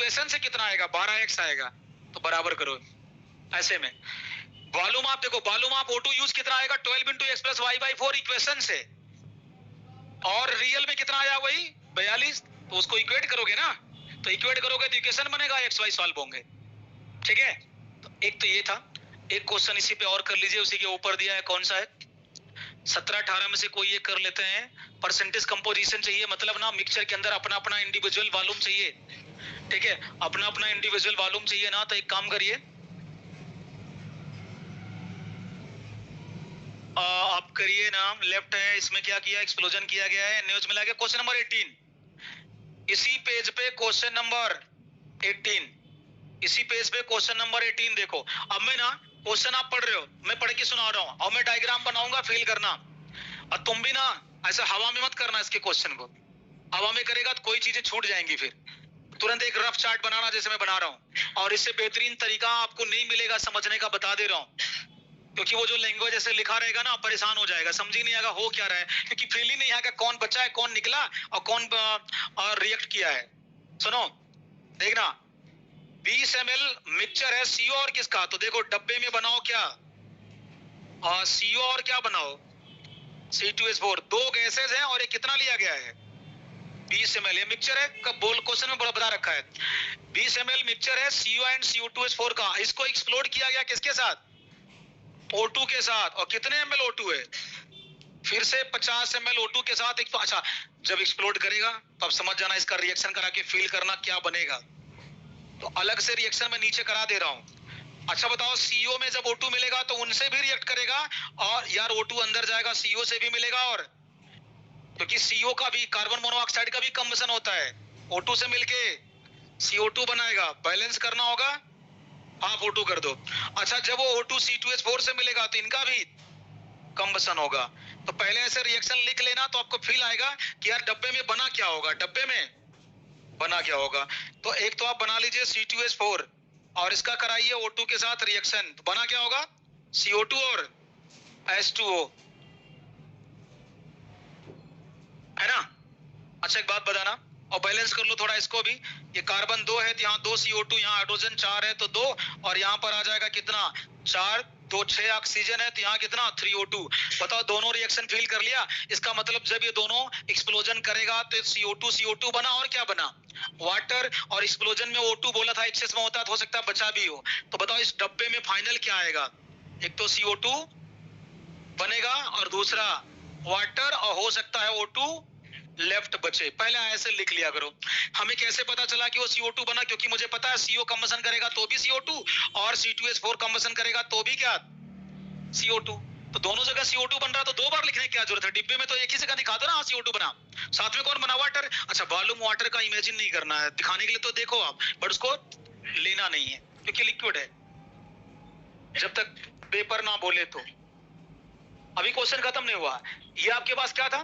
Equation से कितना आएगा, 12x आएगा, तो बराबर करो ऐसे में। वॉल्यूम आप देखो, वॉल्यूम आप O2 यूज कितना आएगा, 12 into x plus y by 4 equation से, और रियल में कितना आया वही 42, तो उसको इक्वेट करोगे ना, तो इक्वेट करोगे तो इक्वेशन बनेगा, एक्स वाई सॉल्व होंगे। ठीक है, तो एक तो ये था। एक क्वेश्चन इसी पे और कर लीजिए, उसी के ऊपर दिया है, कौन सा है, 17-18 में से कोई एक कर लेते हैं। परसेंटेज कंपोजिशन चाहिए, मतलब ना मिक्सचर के अंदर अपना अपना इंडिविजुअल वॉल्यूम चाहिए। ठीक है, अपना अपना इंडिविजुअल वॉल्यूम चाहिए ना, तो एक काम करिए, आप करिए ना, लेफ्ट है, इसमें क्या किया, एक्सप्लोजन किया गया है, न्यूज मिला गया, क्वेश्चन नंबर 18 इसी पेज पे, क्वेश्चन नंबर 18 इसी पेज पे, क्वेश्चन नंबर 18 देखो। अब मैं ना, क्वेश्चन आप पढ़ रहे हो, मैं पढ़ के सुना रहा हूं, और मैं डायग्राम बनाऊंगा, फील करना, और तुम भी ना ऐसा हवा में मत करना इसके क्वेश्चन को, हवा में करेगा तो कोई चीजें छूट जाएंगी, फिर तुरंत एक रफ चार्ट बनाना जैसे मैं बना रहा हूं, और इससे बेहतरीन तरीका आपको नहीं मिलेगा समझने का, बता दे रहा हूं, क्योंकि वो जो लैंग्वेज ऐसे लिखा रहेगा ना, परेशान हो जाएगा, समझ ही नहीं आएगा हो क्या रहा है, क्योंकि फील ही नहीं आएगा कौन बचा है, कौन निकला, और कौन रिएक्ट किया है। सुनो, देखना, 20 ml मिक्सचर है, सीओ और किसका, तो देखो डब्बे में बनाओ क्या, सीओ और क्या बनाओ, C2H4, दो गैसेज हैं, और ये कितना लिया गया है, 20 ml, ये मिक्सचर है, कब बोल क्वेश्चन में बड़ा बता रखा है, 20 ml मिक्सचर है CO एंड CO2H4 का, इसको एक्सप्लोड किया गया किसके साथ, O2 के साथ, और कितने ml O2 है, फिर से 50 ml O2 के साथ। एक तो अच्छा, जब एक्सप्लोड करेगा तो अब समझ जाना, इसका रिएक्शन करा के फील करना क्या बनेगा, तो अलग से रिएक्शन में नीचे करा दे रहा हूं। अच्छा बताओ, CO में जब O2 मिलेगा तो उनसे भी रिएक्ट करेगा, और यार O2 अंदर जाएगा, CO से भी मिलेगा, और क्योंकि CO का भी, कार्बन मोनोऑक्साइड का भी कंबशन होता है, O2 से मिलके CO2 बनाएगा, बैलेंस करना होगा, हाफ O2 कर दो। अच्छा, जब वो O2 C2H4 से मिलेगा तो इनका भी कंबशन होगा, तो पहले ऐसे रिएक्शन लिख लेना, तो आपको फील आएगा कि यार डब्बे में बना क्या होगा, डब्बे में बना क्या होगा। तो एक तो आप बना लीजिए C2H4, और इसका कराइए O2 के साथ रिएक्शन, तो बना क्या होगा, CO2 और H2O, है ना। अच्छा, एक बात बताना, और बैलेंस कर लो थोड़ा इसको भी, ये कार्बन 2 है तो यहाँ 2 CO2, यहाँ हाइड्रोजन 4 है तो 2, और यहाँ पर आ जाएगा कितना, 4, 2, 6 ऑक्सीजन है, तो यहाँ कितना 3O2। बताओ, दोनों रिएक्शन फील कर लिया, इसका मतलब जब ये दोनों एक्सप्लोजन करेगा तो CO2 बना, और क्या बना, वाटर, और एक्सप्लोजन में O2 बोला था एक्सेस में होता, तो हो सकता है बचा भी हो। तो बताओ इस डब्बे में फाइनल क्या आएगा, एक तो CO2 बनेगा, और दूसरा वाटर, और हो सकता है O2 लेफ्ट बचे। पहले ऐसे लिख लिया करो। हमें कैसे पता चला कि वो CO2 बना, क्योंकि मुझे पता है CO कंबशन करेगा तो भी CO2, और C2H4 कंबशन करेगा तो भी क्या, CO2, तो दोनों जगह CO2 बन रहा, तो दो बार लिखने की क्या जरूरत है, डिब्बे में तो एक ही जगह दिखा दो ना, CO2 बना, साथ में कौन बना, वाटर। अच्छा, वॉल्यूम वाटर का इमेजिन नहीं करना है, दिखाने के लिए तो देखो आप, बट उसको लेना नहीं है, क्योंकि लिक्विड है, जब तक पेपर ना बोले तो। अभी क्वेश्चन खत्म नहीं हुआ, ये आपके पास क्या था,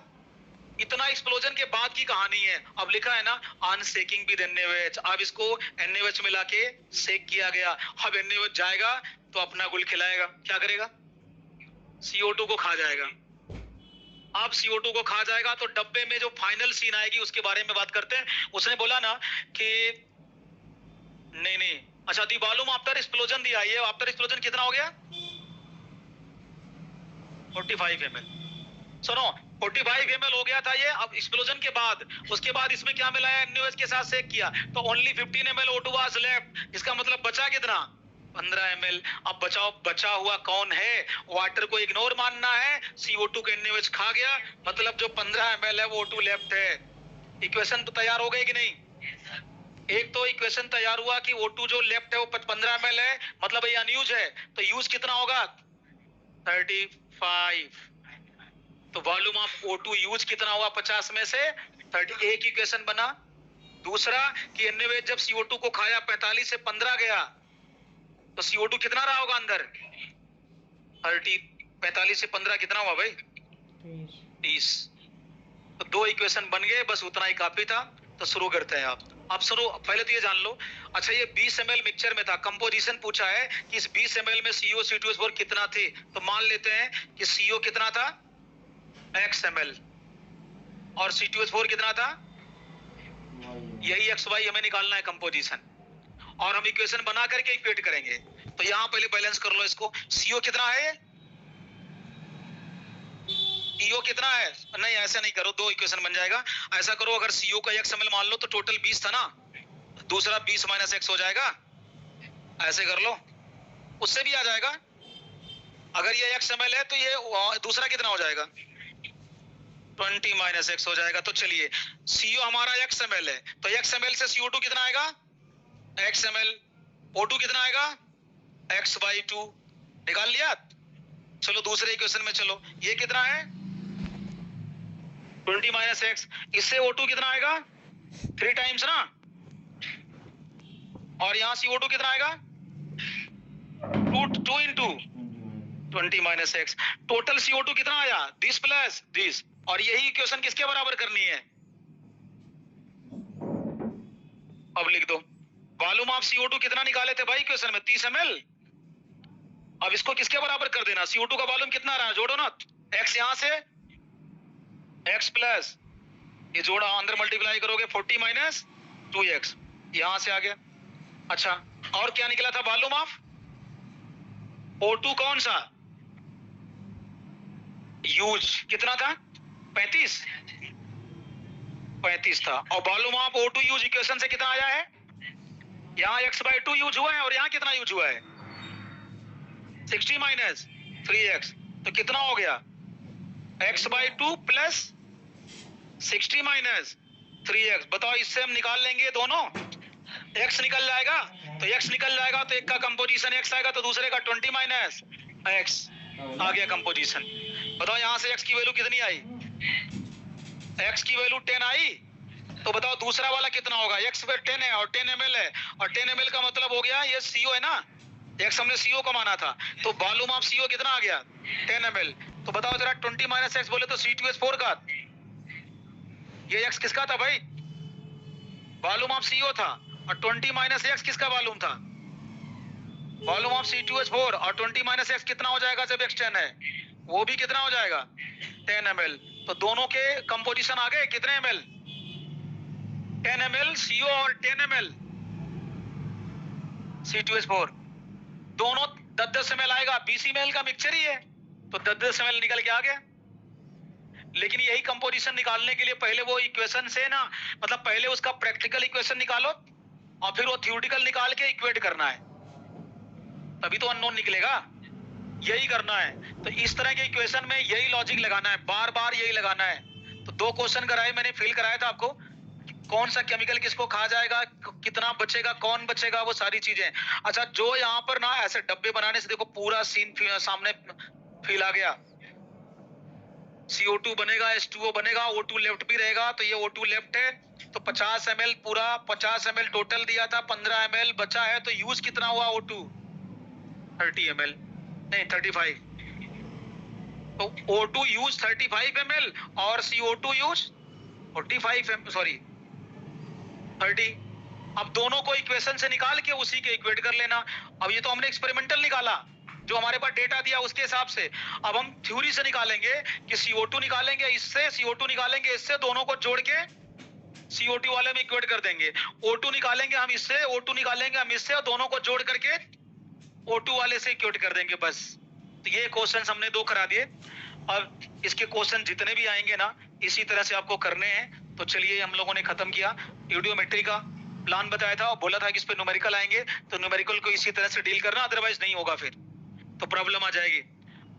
इतना एक्सप्लोजन के बाद की कहानी है। अब लिखा है ना, अनसेकिंग विद NaOH, अब इसको NaOH मिला के सेक किया गया, अब NaOH जाएगा तो अपना गुल खिलाएगा, क्या करेगा, CO2 को खा जाएगा। अब CO2 को खा जाएगा तो डब्बे में जो फाइनल सीन आएगी उसके बारे में बात करते हैं। उसने बोला ना कि नहीं, अच्छा, दी वॉल्यूम आफ्टर एक्सप्लोजन दिया, ये आफ्टर एक्सप्लोजन कितना हो गया, 45 ml। सुनो, 45 ml हो गया था ये, अब एक्सप्लोजन के बाद, उसके बाद इसमें क्या मिला है, NaOH के साथ सेक किया, तो only 15 ml O2 was left, इसका मतलब बचा कितना, 15 ml। अब बचा हुआ कौन है, वाटर को इग्नोर मानना है, CO2 को NaOH खा गया, मतलब जो 15 ml है वो O2 लेफ्ट है। इक्वेशन तो तैयार हो गई कि नहीं, एक तो इक्वेशन तैयार हुआ कि O2 जो लेफ्ट है वो 15 ml है, मतलब ये अनयूज है, तो यूज कितना होगा, 35, तो वॉल्यूम ऑफ O2 यूज कितना हुआ 50 में से 30, एक इक्वेशन बना। दूसरा कि NaOH जब CO2 को खाया 45 से 15 गया, तो CO2 कितना रहा होगा अंदर, 30, 45 से 15 कितना हुआ भाई, 30। तो दो इक्वेशन बन गए, बस उतना ही काफी था। तो शुरू करते हैं आप शुरू, पहले तो ये जान लो। अच्छा, ये 20 ml मिक्सचर में था, कंपोजिशन पूछा है कि इस 20 ml में CO C2H4 कितना थे, तो मान लेते हैं कि CO कितना था x ml, और C2H4 कितना था यही एक्स वाई हमें निकालना है कंपोजिशन, और हम इक्वेशन बना करके इक्वेट करेंगे। तो यहाँ पहले बैलेंस कर लो इसको। सीओ कितना है, सीओ कितना है, नहीं ऐसा नहीं करो, दो इक्वेशन बन जाएगा। ऐसा करो, अगर सीओ का एक्स एमएल मान लो तो टोटल 20 था ना, दूसरा 20 माइनस एक्स हो जाएगा, ऐसे कर लो, उससे भी आ जाएगा। अगर ये एक्स एमएल है तो ये दूसरा कितना हो जाएगा, 20 माइनस एक्स हो जाएगा। तो चलिए सीओ हमारा एक्स एमएल है, तो एक्स एमएल से CO2 कितना आएगा, एक्स एमएल, O2 कितना आएगा, एक्स बाई 2, निकाल लिया। चलो दूसरे इक्वेशन में चलो, ये कितना है 20 माइनस एक्स, इससे O2 कितना आएगा 3 टाइम्स ना, और यहाँ CO2 कितना आएगा 2 into 20 minus x. Total CO2 कितना आया, दिस प्लस दिस, और यही इक्वेशन किसके बराबर करनी है, अब लिख दो। वॉल्यूम ऑफ CO2 कितना निकाले थे भाई इक्वेशन में, 30 ml। अब इसको किसके बराबर कर देना, CO2 का वॉल्यूम कितना रहा, जोड़ो ना, x यहां से x प्लस ये जोड़ा, अंदर मल्टीप्लाई करोगे 40 माइनस 2x, यहां से आ गया। अच्छा, और क्या निकला था वॉल्यूम ऑफ O2, कौन सा यूज, कितना था 35 था, और volume of O2 use equation से कितना आया है, यहाँ x/2 यूज हुआ है, और यहाँ कितना यूज हुआ है 60 माइनस 3x, तो कितना हो गया x/2 प्लस 60 माइनस 3x। बताओ, इससे हम निकाल लेंगे दोनों, x निकल जाएगा, तो x निकल जाएगा तो एक का कंपोजिशन x आएगा, तो दूसरे का 20 माइनस x आ गया कंपोजिशन। बताओ यहाँ से x की वैल्यू कितनी आई, x की वैल्यू 10 आई, तो बताओ दूसरा वाला कितना होगा, x पे 10 है और 10 ml है, और 10 ml का मतलब हो गया ये CO है ना, x हमने CO को माना था, तो वॉल्यूम ऑफ CO कितना आ गया 10 ml। तो बताओ जरा 20 माइनस एक्स बोले तो C2H4 का, ये x किसका था भाई, वॉल्यूम ऑफ CO था, और 20 माइनस एक्स किसका वॉल्यूम था, वॉल्यूम ऑफ C2H4, और 20 माइनस एक्स कितना हो जाएगा जब x 10 है, वो भी कितना हो जाएगा 10 ml। तो दोनों के कंपोजिशन आ गए कितने ml, 10 ml CO और 10 ml C2H4, दोनों 10-10 ml आएगा, 20 ml का मिक्सचर ही है, तो 10-10 ml निकल के आ गया। लेकिन यही कंपोजिशन निकालने के लिए पहले वो इक्वेशन से ना, मतलब पहले उसका प्रैक्टिकल इक्वेशन निकालो, और फिर वो थ्योरेटिकल निकाल के इक्वेट करना है, तभी तो अननोन निकलेगा, यही करना है। तो इस तरह के इक्वेशन में यही लॉजिक लगाना है, बार बार यही लगाना है। तो 2 क्वेश्चन कराए मैंने, फिल कराया था आपको, कौन सा केमिकल किसको खा जाएगा, कितना बचेगा, कौन बचेगा, वो सारी चीजें। अच्छा, जो यहाँ पर ना ऐसे डब्बे बनाने से देखो पूरा सीन सामने फील आ गया, CO2 बनेगा, H2O बनेगा, O2 लेफ्ट भी रहेगा, तो ये O2 लेफ्ट है, तो 50 ml पूरा 50 ml टोटल दिया था, 15 ml बचा है, तो यूज कितना हुआ O2 30 ml, नहीं 35, तो O2 यूज 35 ml और CO2 यूज 45 सॉरी 30। अब दोनों को इक्वेशन से निकाल के उसी के इक्वेट कर लेना। अब ये तो हमने एक्सपेरिमेंटल निकाला, जो हमारे पास डेटा दिया उसके हिसाब से। अब हम थ्योरी से निकालेंगे कि CO2 निकालेंगे इससे, CO2 निकालेंगे इससे, दोनों को जोड़ के CO2 वाले में इक्वेट कर देंगे। O2 निकालेंगे हम इससे, O2 निकालेंगे हम इससे, और दोनों को जोड़ करके O2 वाले से इक्वेट कर देंगे, बस। तो ये क्वेश्चन हमने 2 करा दिए। अब इसके क्वेश्चन जितने भी आएंगे ना, इसी तरह से आपको करने हैं। तो चलिए, हम लोगों ने खत्म किया, यूडियोमेट्री का प्लान बताया था और बोला था कि इस पे न्यूमेरिकल आएंगे, तो न्यूमेरिकल को इसी तरह से डील करना, अदरवाइज नहीं होगा, फिर तो प्रॉब्लम आ जाएगी।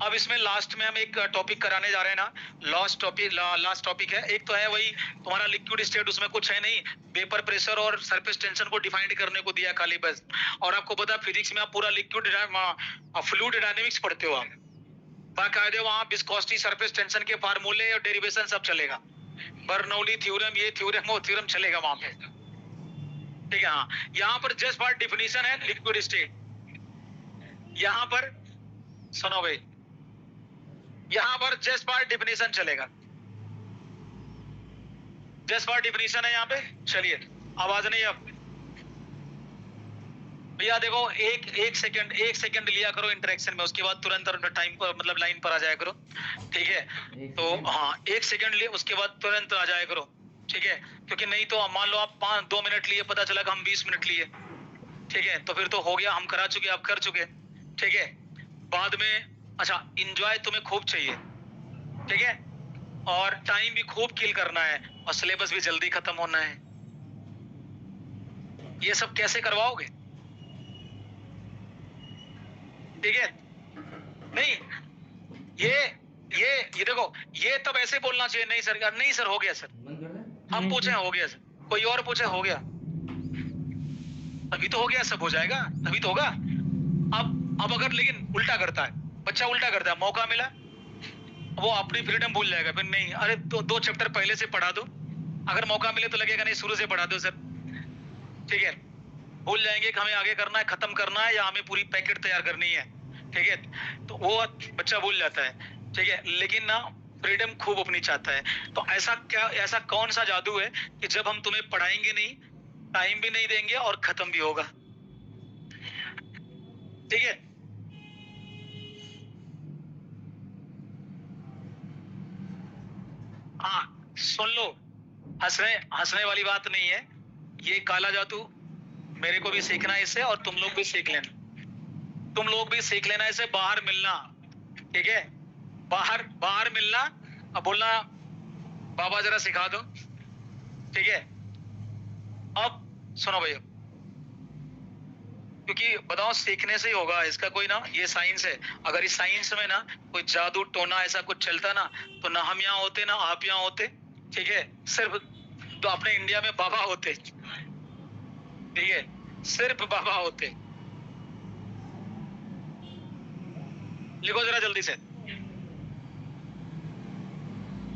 अब इसमें लास्ट में हम एक टॉपिक कराने जा रहे हैं ना, लास्ट टॉपिक है। एक तो है वही तुम्हारा लिक्विड स्टेट, उसमें कुछ है नहीं, वेपर प्रेशर और सरफेस टेंशन को डिफाइन करने को दिया खाली, बस। और आपको पता है फिजिक्स में आप पूरा लिक्विड फ्लूइड डायनेमिक्स पढ़ते हो आप, बाकायदे वहां विस्कोसिटी, सरफेस टेंशन के फार्मूले और डेरिवेशन सब चलेगा, बर्नौली थ्योरम, ये थ्योरम वो थ्योरम चलेगा वहां पे, ठीक है। हाँ, यहाँ पर जस्ट फॉर डिफिनीशन है लिक्विड स्टेट, यहाँ पर सुनो भाई, यहाँ पर जस्ट फॉर डिफिनीशन चलेगा, जस्ट फॉर डिफिनीशन है यहाँ पे। चलिए, आवाज नहीं अब भैया, देखो एक सेकंड लिया करो इंटरेक्शन में, उसके बाद तुरंत टाइम पर, मतलब लाइन पर आ जाया करो, ठीक है। तो हाँ, 1 सेकंड लिए, उसके बाद तुरंत आ जाया करो। ठीक है, क्योंकि नहीं तो मान लो आप 2 मिनट लिए, पता चला कि हम 20 मिनट लिए, ठीक है, तो फिर तो हो गया, हम करा चुके, आप कर चुके, ठीक है। बाद में अच्छा, इंजॉय तुम्हें खूब चाहिए, ठीक है, और टाइम भी खूब किल करना है, और सिलेबस भी जल्दी खत्म होना है। ये सब कैसे करवाओगे? ठीक है, नहीं ये देखो, ये तब ऐसे बोलना चाहिए, नहीं सर, नहीं सर हो गया सर, हम पूछे हो गया सर, कोई और पूछे हो गया, तभी तो हो गया, सब हो जाएगा, तभी तो होगा। अब अगर लेकिन उल्टा करता है बच्चा, उल्टा करता है, मौका मिला वो अपनी फ्रीडम भूल जाएगा, फिर नहीं, अरे तो 2 चैप्टर पहले से पढ़ा दो, अगर मौका मिले तो लगेगा नहीं शुरू से पढ़ा दो सर, ठीक है, भूल जाएंगे कि हमें आगे करना है, खत्म करना है, या हमें पूरी पैकेट तैयार करनी है, ठीक है, तो वो बच्चा भूल जाता है, ठीक है। लेकिन ना फ्रीडम खूब अपनी चाहता है, तो ऐसा कौन सा जादू है कि जब हम तुम्हें पढ़ाएंगे नहीं, टाइम भी नहीं देंगे और खत्म भी होगा, ठीक है। हाँ सुन लो, हंसने वाली बात नहीं है, ये काला जादू मेरे को भी सीखना है इससे, और तुम लोग भी सीख लेना, तुम लोग भी सीख लेना इसे, बाहर मिलना, ठीक है, बाहर मिलना, अब बोलना बाबा जरा सिखा दो, ठीक है। अब सुनो भैया, क्योंकि बताओ सीखने से ही होगा इसका, कोई ना, ये साइंस है, अगर इस साइंस में ना कोई जादू टोना ऐसा कुछ चलता ना, तो ना हम यहाँ होते ना आप यहाँ होते, ठीक है, सिर्फ तो अपने इंडिया में बाबा होते, ठीक है, सिर्फ बाबा होते। लिखो जरा जल्दी से,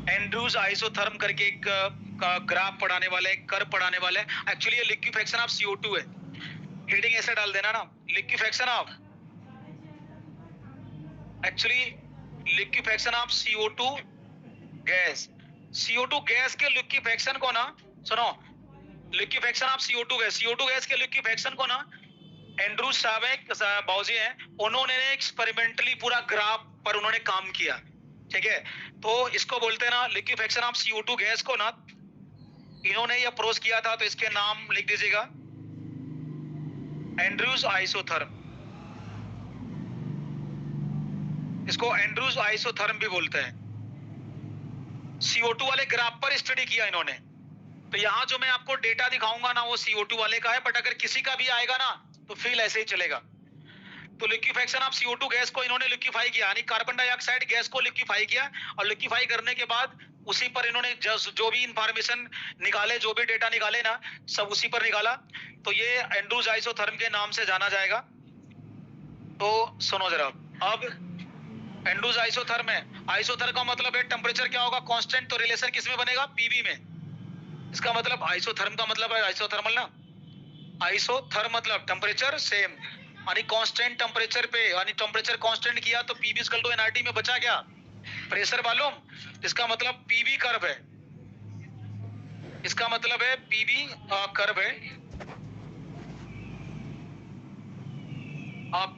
एंड्रूज आइसोथर्म करके एक ग्राफ पढ़ाने वाले, कर्व पढ़ाने वाले, एक्चुअली ये लिक्विफेक्शन ऑफ CO2 है, हेडिंग ऐसे डाल देना ना, liquefaction of, actually liquefaction of CO2 gas, CO2 gas के लिक्विफेक्शन को ना, सुनो, liquefaction of CO2 gas, CO2 gas के लिक्विफेक्शन को ना एंड्रूज साहब है, बाबूजी हैं, उन्होंने एक्सपेरिमेंटली पूरा ग्राफ पर उन्होंने काम किया, ठीक है, तो इसको बोलते हैं ना लिक्विफेक्शन ऑफ CO2 गैस को ना इन्होंने ये अप्रोच किया था, तो इसके नाम लिख दीजिएगा, एंड्रूज आइसोथर्म, इसको एंड्रूज आइसोथर्म भी बोलते हैं। CO2 वाले ग्राफ पर स्टडी किया इन्होंने, तो यहाँ जो मैं आपको डेटा दिखाऊंगा ना वो CO2 वाले का है, बट अगर किसी का भी आएगा ना तो फील ऐसे ही चलेगा। तो लिक्विफेक्शन ऑफ CO2 गैस को इन्होंने लिक्विफाई किया, यानी कार्बन डाइऑक्साइड गैस को लिक्विफाई किया, और लिक्विफाई करने के बाद उसी पर इन्होंने जो भी इंफॉर्मेशन निकाले, जो भी डेटा निकाले ना, सब उसी पर निकाला, तो ये एंड्रूज आइसोथर्म के नाम से जाना जाएगा। तो सुनो जरा, अब एंड्रूज आइसोथर्म है, आइसोथर्म का मतलब है टेम्परेचर क्या होगा, कांस्टेंट, तो रिलेशन किसमें बनेगा, PV में, इसका मतलब आइसोथर्म का मतलब है आइसोथर्मल ना, आइसोथर्म मतलब टेम्परेचर सेम, यानी कांस्टेंट टेम्परेचर पे, यानी टेम्परेचर कांस्टेंट किया तो PV इक्वल टू nRT में बचा क्या, प्रेशर मालूम, इसका मतलब PV कर्व है, इसका मतलब है PV कर्व है,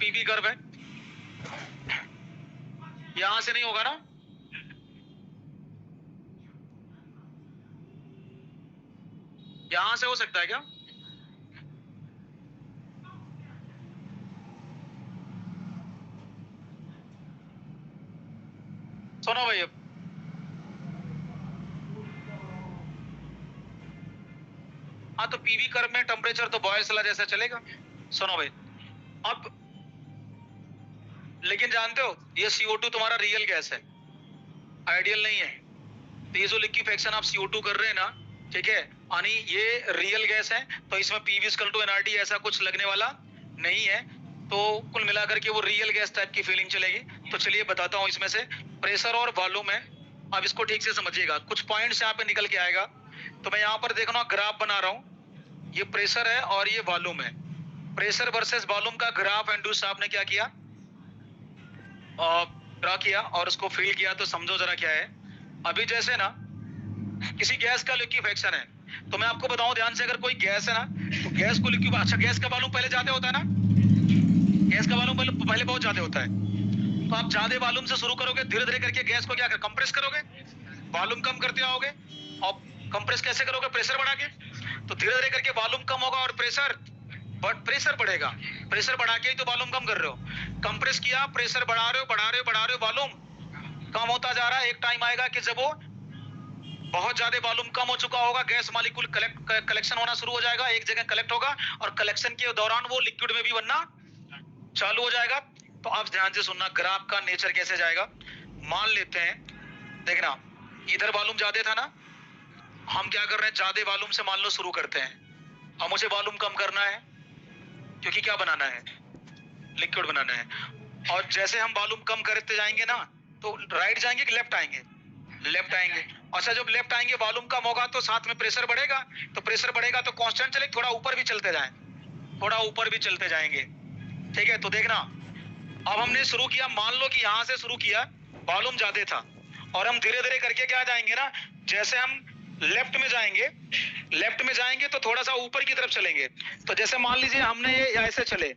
PV कर्व है, यहां से नहीं होगा ना, यहां से हो सकता है क्या, सुनो भाई, हाँ तो PV कर्व में टेम्परेचर तो बॉयल्स लॉ जैसा चलेगा। सुनो भाई, अब लेकिन जानते हो ये CO2 तुम्हारा रियल गैस है, आइडियल नहीं है, तो ये जो लिक्विफेक्शन आप CO2 कर रहे हैं ना, ठीक है, यानी ये रियल गैस है, तो इसमें PV इक्वल टू nRT ऐसा कुछ लगने वाला नहीं है, तो कुल मिलाकर के वो रियल गैस टाइप की फीलिंग चलेगी। तो चलिए बताता हूँ इसमें से, प्रेशर और वॉल्यूम है, अब इसको ठीक से समझिएगा, कुछ पॉइंट्स यहाँ पे निकल के आएगा, तो मैं यहाँ पर देखना ग्राफ बना रहा हूँ, ये प्रेशर है और ये वॉल्यूम है, प्रेशर वर्सेस वॉल्यूम का ग्राफ एंड्रूज साहब ने क्या किया, ड्रा किया और उसको फिल किया, तो समझो जरा क्या है। अभी जैसे ना किसी गैस का लिक्विफेक्शन है, तो मैं आपको बताऊं ध्यान से, अगर कोई गैस है ना, तो गैस को लिक्विफ, अच्छा गैस का वॉल्यूम पहले ज्यादा होता है ना, गैस का वॉल्यूम पहले बहुत ज्यादा होता है, तो आप ज्यादा वॉल्यूम से शुरू करोगे, धीरे धीरे करके गैस को क्या कर कंप्रेस करोगे, वॉल्यूम कम करते आओगे, और कंप्रेस कैसे करोगे? प्रेशर बढ़ा के। तो धीरे धीरे करके वॉल्यूम कम होगा और प्रेशर बढ़ेगा। प्रेशर बढ़ा के ही तो वॉल्यूम कम कर रहे हो। कंप्रेस किया, प्रेशर बढ़ा रहे हो, वॉल्यूम कम होता जा रहा है। एक टाइम आएगा कि जब वो बहुत ज्यादा वॉल्यूम कम हो चुका होगा, गैस मॉलिक्यूल कलेक्शन होना शुरू हो जाएगा, एक जगह कलेक्ट होगा और कलेक्शन के दौरान वो लिक्विड में भी बनना चालू हो जाएगा। तो आप ध्यान से सुनना, ग्राफ का नेचर कैसे जाएगा। मान लेते हैं, देखना इधर वॉल्यूम ज्यादा था ना, हम क्या कर रहे हैं, ज्यादा वॉल्यूम से मान लो शुरू करते हैं। अब मुझे वॉल्यूम कम करना है, क्योंकि क्या बनाना है, लिक्विड बनाना है। और जैसे हम वॉल्यूम कम करते जाएंगे ना, तो राइट जाएंगे कि लेफ्ट आएंगे? लेफ्ट आएंगे। अच्छा, जब लेफ्ट आएंगे वॉल्यूम कम होगा तो साथ में प्रेशर बढ़ेगा, तो प्रेशर बढ़ेगा तो कांस्टेंट चले, थोड़ा ऊपर भी चलते जाएं, थोड़ा ऊपर भी चलते जाएंगे। ठीक है, तो देखना अब हमने शुरू किया, मान लो कि यहां से शुरू किया, वॉल्यूम ज्यादा था और हम धीरे धीरे करके क्या जाएंगे ना, जैसे हम लेफ्ट में जाएंगे तो थोड़ा सा ऊपर की तरफ चलेंगे। तो जैसे मान लीजिए हमने ये ऐसे चले,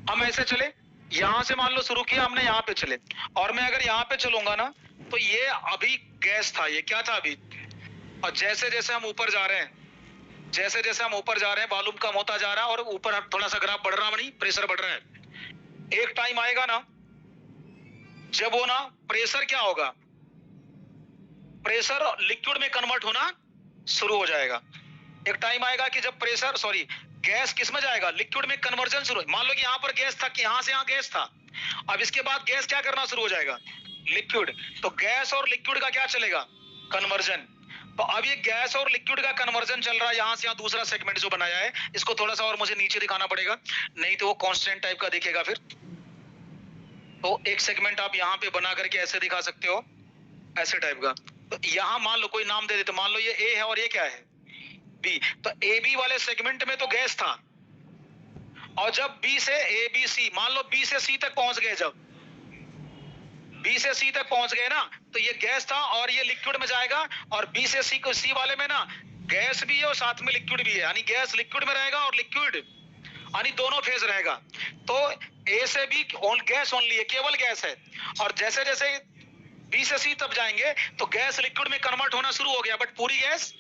हम ऐसे चले, यहां से मान लो शुरू किया हमने, यहाँ पे चले, और मैं अगर यहाँ पे चलूंगा ना, तो ये अभी गैस था, ये क्या था अभी। और जैसे जैसे हम ऊपर जा रहे हैं, जैसे जैसे हम ऊपर जा रहे हैं, वॉल्यूम कम होता जा रहा है और ऊपर थोड़ा सा ग्राफ बढ़ रहा है, प्रेशर बढ़ रहा है। एक टाइम आएगा ना जब वो ना प्रेशर क्या होगा, प्रेशर लिक्विड में कन्वर्ट होना शुरू हो जाएगा। एक टाइम आएगा कि जब प्रेशर गैस किस में जाएगा, लिक्विड में कन्वर्जन शुरू। मान लो कि यहाँ पर गैस था, कि यहाँ से यहाँ गैस था, अब इसके बाद गैस क्या करना शुरू हो जाएगा, लिक्विड। तो गैस और लिक्विड का क्या चलेगा, कन्वर्जन। तो अब ये गैस और लिक्विड का कन्वर्जन चल रहा है, यहाँ से यहाँ दूसरा सेगमेंट जो बनाया है, इसको थोड़ा सा और मुझे नीचे दिखाना पड़ेगा, नहीं तो वो कांस्टेंट टाइप का दिखेगा फिर। तो एक सेगमेंट आप यहाँ पे बना करके ऐसे दिखा सकते हो, ऐसे टाइप का। तो यहाँ मान लो कोई नाम दे देते, मान लो ये ए है और ये क्या है, बी। तो ए बी वाले सेगमेंट में तो गैस था, और जब बी से ए बी सी, मान लो बी से सी तक पहुंच गए, जब बी से सी तक पहुंच गए ना, तो ये गैस था और ये लिक्विड में जाएगा। और बी से सी को, सी वाले में ना गैस भी है और साथ में लिक्विड भी है, यानी गैस लिक्विड में रहेगा और लिक्विड यानी दोनों फेज रहेगा। तो ए से बी गैस ओनली है, केवल गैस है। और जैसे जैसे बी से सी तब जाएंगे तो गैस लिक्विड में कन्वर्ट होना शुरू हो गया, बट पूरी गैस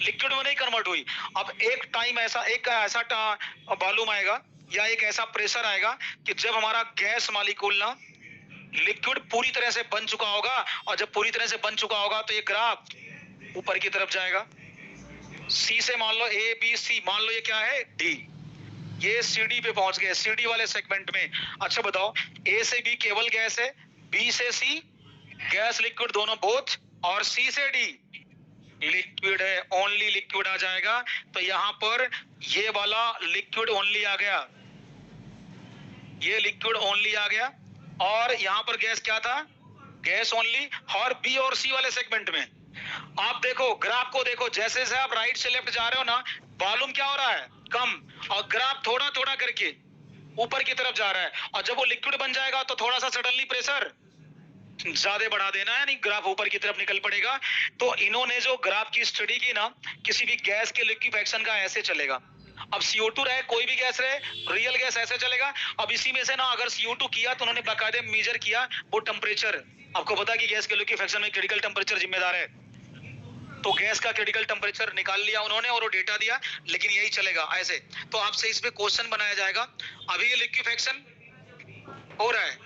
लिक्विड में नहीं कन्वर्ट हुई। अब एक टाइम ऐसा, एक ऐसा वॉल्यूम आएगा या एक ऐसा प्रेशर आएगा कि जब हमारा गैस मॉलिक्यूल ना लिक्विड पूरी तरह से बन चुका होगा, और जब पूरी तरह से बन चुका होगा तो ये ग्राफ ऊपर की तरफ जाएगा। सी से मान लो ए बी सी, मान लो ये क्या है, डी, ये सी डी पे पहुंच गए, सी डी वाले सेगमेंट में। अच्छा बताओ, ए से बी केवल गैस है, बी से सी गैस लिक्विड दोनों बोथ, और सी से डी लिक्विड है, ओनली लिक्विड आ जाएगा। तो यहां पर ये वाला लिक्विड ओनली आ गया, ये लिक्विड ओनली आ गया, और यहां पर गैस क्या था, गैस ओनली। और बी और सी वाले सेगमेंट में आप देखो, ग्राफ को देखो, जैसे जैसे आप राइट से लेफ्ट जा रहे हो ना, वॉल्यूम क्या हो रहा है, कम, और ग्राफ थोड़ा थोड़ा करके ऊपर की तरफ जा रहा है। और जब वो लिक्विड बन जाएगा तो थोड़ा सा सडनली प्रेशर ज्यादा बढ़ा देना है, नहीं ग्राफ ऊपर की तरफ निकल पड़ेगा। तो इन्होंने जो ग्राफ की स्टडी की ना, किसी भी गैस के लिक्विफेक्शन का ऐसे चलेगा। अब CO2 रहे, कोई भी गैस रहे, रियल गैस ऐसे चलेगा। अब इसी में से ना अगर CO2 किया तो उन्होंने बाकायदे मेजर किया वो टेम्परेचर। आपको पता है कि गैस के लिक्विफेक्शन में क्रिटिकल टेम्परेचर जिम्मेदार है, तो गैस का क्रिटिकल टेम्परेचर निकाल लिया उन्होंने और वो डेटा दिया। लेकिन यही चलेगा ऐसे, तो आपसे इस पे क्वेश्चन बनाया जाएगा। अभी ये लिक्विफेक्शन हो रहा है,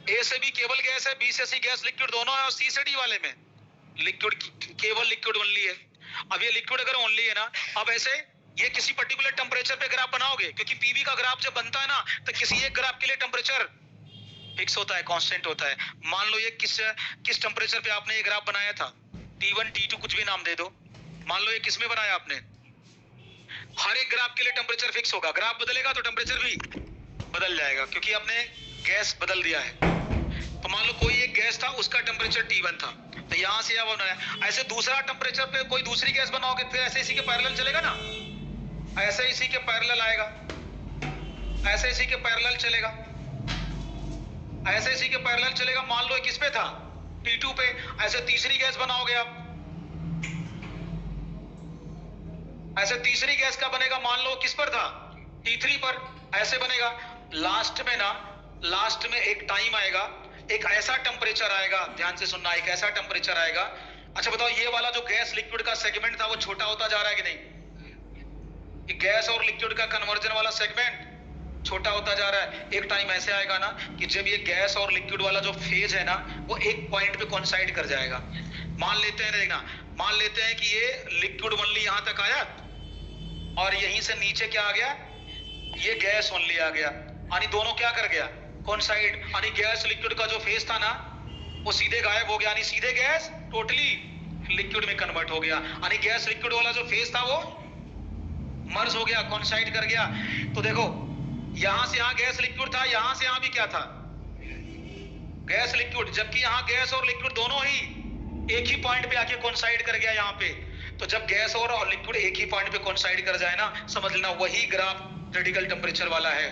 ए से बी केवल गैस है, बी से सी गैस लिक्विड दोनों है, और सी से डी वाले में लिक्विड, केवल लिक्विड ओनली है। अब ये लिक्विड अगर ओनली है ना, अब ऐसे ये किसी पर्टिकुलर टेम्परेचर पे ग्राफ बनाओगे, क्योंकि पीवी का ग्राफ जब बनता है ना, तो किसी एक ग्राफ के लिए टेम्परेचर फिक्स होता है, कांस्टेंट होता है। मान लो ये किस टेम्परेचर पे आपने ये ग्राफ बनाया था, T1 T2 कुछ भी नाम दे दो। मान लो ये किस में बनाया आपने, हर एक ग्राफ के लिए टेम्परेचर फिक्स होगा, ग्राफ बदलेगा तो टेम्परेचर भी बदल जाएगा, क्योंकि आपने गैस बदल दिया है। तो मान लो कोई एक गैस था, उसका टेम्परेचर T1 था, तो यहां से यहां बनाया। ऐसे दूसरा टेम्परेचर पे कोई दूसरी गैस बनाओगे, फिर ऐसे इसी के पैरेलल चलेगा ना, ऐसे इसी के पैरेलल आएगा, ऐसे इसी के पैरेलल चलेगा, ऐसे इसी के पैरेलल चलेगा। मान लो किस पे था, T2 पे, ऐसे तीसरी गैस बनाओगे आप, ऐसे तीसरी गैस का बनेगा, मान लो किस पर था, T3 पर, ऐसे बनेगा। लास्ट में ना, लास्ट में एक टाइम आएगा, एक ऐसा टेम्परेचर आएगा, ध्यान से सुनना, एक ऐसा टेम्परेचर आएगा अच्छा बताओ, ये वाला जो गैस लिक्विड का सेगमेंट था वो छोटा होता जा रहा है कि नहीं? ये गैस और लिक्विड का कन्वर्जन वाला सेगमेंट छोटा होता जा रहा है। एक टाइम ऐसे आएगा ना कि जब ये गैस और लिक्विड वाला जो फेज है ना वो एक पॉइंट पे कोइंसाइड कर जाएगा। मान लेते हैं, देखना, मान लेते हैं कि ये लिक्विड ओनली यहां तक आया और यहीं से नीचे क्या आ गया, ये गैस ओनली आ गया, यानी दोनों क्या कर गया, कोइंसाइड, यानी गैस लिक्विड का जो फेज था ना वो सीधे गायब हो गया, यानी सीधे गैस टोटली लिक्विड में कन्वर्ट हो गया, यानी गैस लिक्विड वाला जो फेज था वो मर्ज हो गया, कोइंसाइड कर गया। तो देखो यहां से यहां गैस लिक्विड था, यहां से यहां भी क्या था, गैस लिक्विड, जबकि यहां गैस और लिक्विड दोनों ही एक ही पॉइंट पे आके कोइंसाइड कर गया यहाँ पे। तो जब गैस और लिक्विड एक ही पॉइंट पे कोइंसाइड कर जाए ना, समझ लेना वही ग्राफ क्रिटिकल टेम्परेचर वाला है।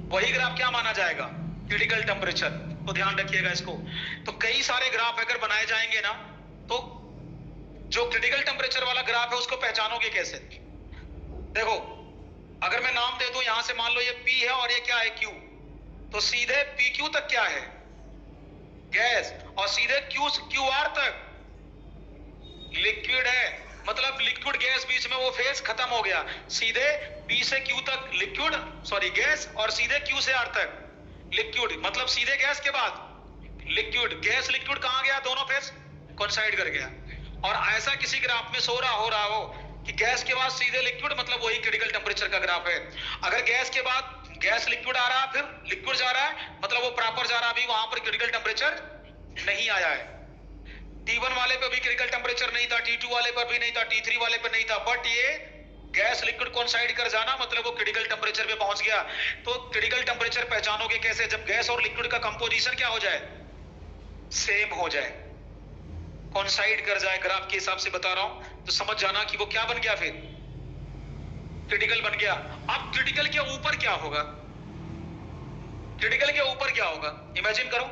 वही ग्राफ क्या माना जाएगा, क्रिटिकल टेम्परेचर। तो ध्यान रखिएगा इसको। तो कई सारे ग्राफ अगर बनाए जाएंगे ना, तो जो क्रिटिकल टेम्परेचर वाला ग्राफ है उसको पहचानोगे कैसे? देखो अगर मैं नाम दे दूं, यहां से मान लो ये P है और ये क्या है, Q, तो सीधे PQ तक क्या है, गैस, और सीधे QR तक लिक्विड है। मतलब लिक्विड गैस बीच में वो फेज खत्म हो गया, सीधे P से Q तक लिक्विड, सॉरी गैस, और सीधे Q से R तक लिक्विड, मतलब सीधे गैस के बाद लिक्विड, गैस लिक्विड कहां गया, दोनों फेज कोइंसाइड कर गया। और ऐसा किसी ग्राफ में हो रहा हो कि गैस के बाद सीधे लिक्विड, मतलब वही क्रिटिकल टेम्परेचर का ग्राफ है। अगर गैस के बाद गैस लिक्विड आ रहा है, फिर लिक्विड जा रहा है, मतलब वो प्रॉपर जा रहा है, अभी वहां पर क्रिटिकल टेम्परेचर नहीं आया है। T1 वाले पे भी क्रिटिकल टेम्परेचर नहीं था, T2 वाले पर भी नहीं था, T3 वाले पर नहीं था, बट ये गैस लिक्विड कोइंसाइड कर जाना मतलब वो क्रिटिकल टेम्परेचर पे पहुंच गया। तो क्रिटिकल टेम्परेचर पहचानोगे कैसे, जब गैस और लिक्विड का कंपोजिशन क्या हो जाए, सेम हो जाए, कोइंसाइड कर जाए, ग्राफ के हिसाब से बता रहा हूं, तो समझ जाना कि वो क्या बन गया, फिर क्रिटिकल बन गया। अब क्रिटिकल के ऊपर क्या होगा, क्रिटिकल के ऊपर क्या होगा, इमेजिन करो।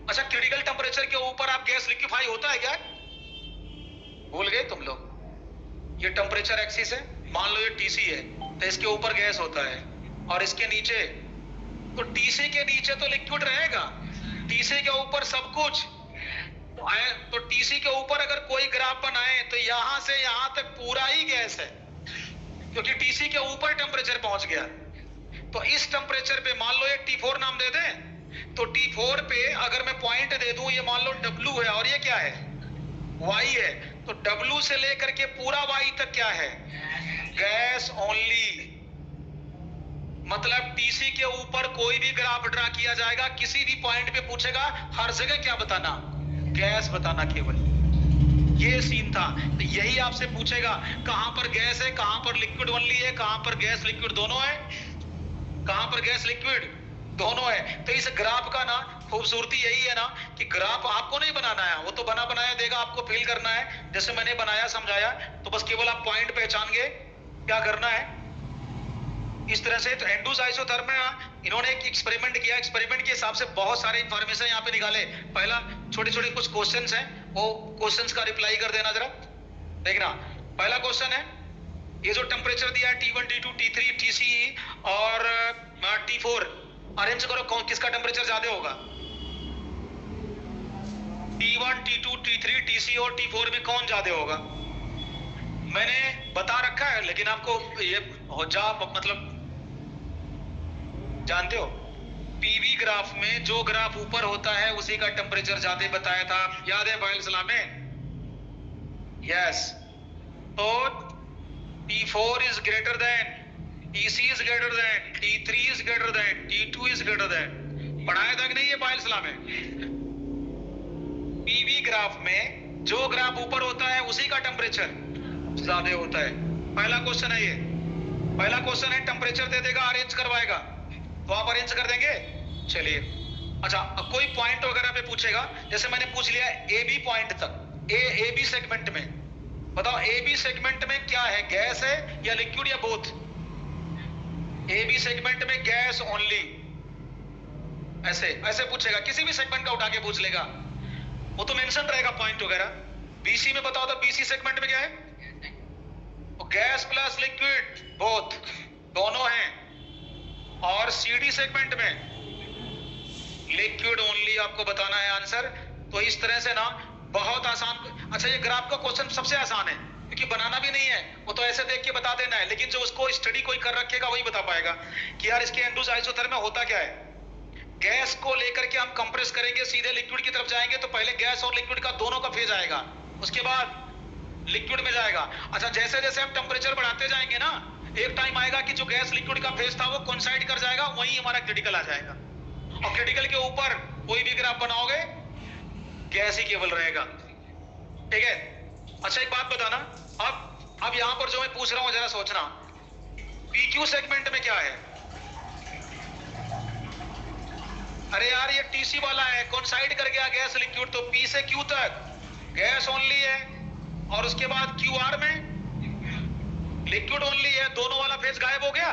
अच्छा क्रिटिकल टेम्परेचर के ऊपर आप गैस लिक्विफाई होता है क्या, भूल गए तुम लोग? ये टेम्परेचर एक्सिस है, मान लो ये TC है, तो इसके ऊपर गैस होता है, और इसके नीचे, तो TC के नीचे तो लिक्विड रहेगा, TC के ऊपर सब कुछ। तो TC के ऊपर अगर कोई ग्राफ बनाए तो यहां से यहां तक पूरा ही गैस है, क्योंकि TC के ऊपर टेम्परेचर पहुंच गया। तो इस टेम्परेचर पे मान लो ये T4 नाम दे दें, तो T4 पे अगर मैं पॉइंट दे दूं, ये मान लो W है और ये क्या है, Y है, तो W से लेकर के पूरा Y तक क्या है, गैस ओनली। मतलब TC के ऊपर कोई भी ग्राफ ड्रा किया जाएगा, किसी भी पॉइंट पे पूछेगा, हर जगह क्या बताना, गैस बताना केवल। ये सीन था। तो यही आपसे पूछेगा कहां पर गैस है, कहां पर लिक्विड ओनली है, कहां पर गैस लिक्विड दोनों है, कहां पर गैस लिक्विड दोनों है। तो इस ग्राफ का ना खूबसूरती यही है ना कि ग्राफ आपको नहीं बनाना है, वो तो बना बनाया देगा, आपको फिल करना है जैसे मैंने बनाया समझाया। तो बस केवल आप पॉइंट पहचान गए, क्या करना है इस तरह से। तो एंड्रूज आइसोथर्म में इन्होंने एक एक्सपेरिमेंट किया, एक्सपेरिमेंट के हिसाब से बहुत सारे इंफॉर्मेशन यहाँ पे निकाले। पहला छोटे छोटे कुछ क्वेश्चंस हैं, वो क्वेश्चंस का रिप्लाई कर देना जरा। देखना पहला क्वेश्चन है, ये जो टेम्परेचर दिया है T1, T2, T3, TC और T4, अरेंज करो कौन किसका टेम्परेचर ज्यादा होगा। T1, T2, T3, TC और T4 में कौन ज्यादा होगा, मैंने बता रखा है, लेकिन आपको ये मतलब जानते हो पीवी ग्राफ में जो ग्राफ ऊपर होता है उसी का टेम्परेचर ज्यादा बताया था, याद है बायोलॉजी में? यस। तो T4 is greater than, TC is greater than, T3 is greater than, T2 is greater than. पढ़ाया था कि नहीं ये बायोलॉजी में? पीवी ग्राफ में जो ग्राफ ऊपर होता है उसी का टेम्परेचर ज्यादा होता है। पहला क्वेश्चन है ये, पहला क्वेश्चन है, टेम्परेचर दे देगा, अरेंज करवाएगा, तो आप अरेंज कर देंगे। चलिए अच्छा, अब कोई पॉइंट वगैरह पे पूछेगा, जैसे मैंने पूछ लिया AB पॉइंट तक, AB सेगमेंट में बताओ, AB सेगमेंट में क्या है, गैस है या लिक्विड या बोथ? AB सेगमेंट में गैस ओनली, ऐसे ऐसे पूछेगा, किसी भी सेगमेंट का उठा के पूछ लेगा, वो तो मेंशन रहेगा पॉइंट वगैरह। BC में बताओ तो BC सेगमेंट में क्या है, गैस प्लस लिक्विड बोथ, दोनों हैं। और CD सेगमेंट में लिक्विड ओनली आपको बताना है आंसर। तो इस तरह से ना बहुत आसान। अच्छा, ये ग्राफ का क्वेश्चन सबसे आसान है क्योंकि बनाना भी नहीं है, वो तो ऐसे देख के बता देना है, लेकिन जो उसको स्टडी कोई कर रखेगा वही बता पाएगा कि यार इसके एंडूज आइसोथर्म में होता क्या है। गैस को लेकर के हम कंप्रेस करेंगे, सीधे लिक्विड की तरफ जाएंगे, तो पहले गैस और लिक्विड का दोनों का फेज आएगा, उसके बाद लिक्विड में जाएगा। अच्छा, जैसे जैसे हम टेम्परेचर बढ़ाते जाएंगे ना, एक टाइम आएगा कि जो गैस लिक्विड का फेज था वो कोइंसाइड कर जाएगा, वही हमारा क्रिटिकल आ जाएगा। और क्रिटिकल के ऊपर कोई भी ग्राफ बनाओगे गैस ही केवल रहेगा, ठीक है। अच्छा, एक बात बताना, अब यहां पर जो मैं पूछ रहा हूं जरा सोचना, पीक्यू सेगमेंट में क्या है। अरे यार ये टीसी वाला है, कोइंसाइड कर गया गैस लिक्विड, तो पी से क्यू तक गैस ओनली है, और उसके बाद क्यू आर में लिक्विड ओनली है। दोनों वाला फेज गायब हो गया,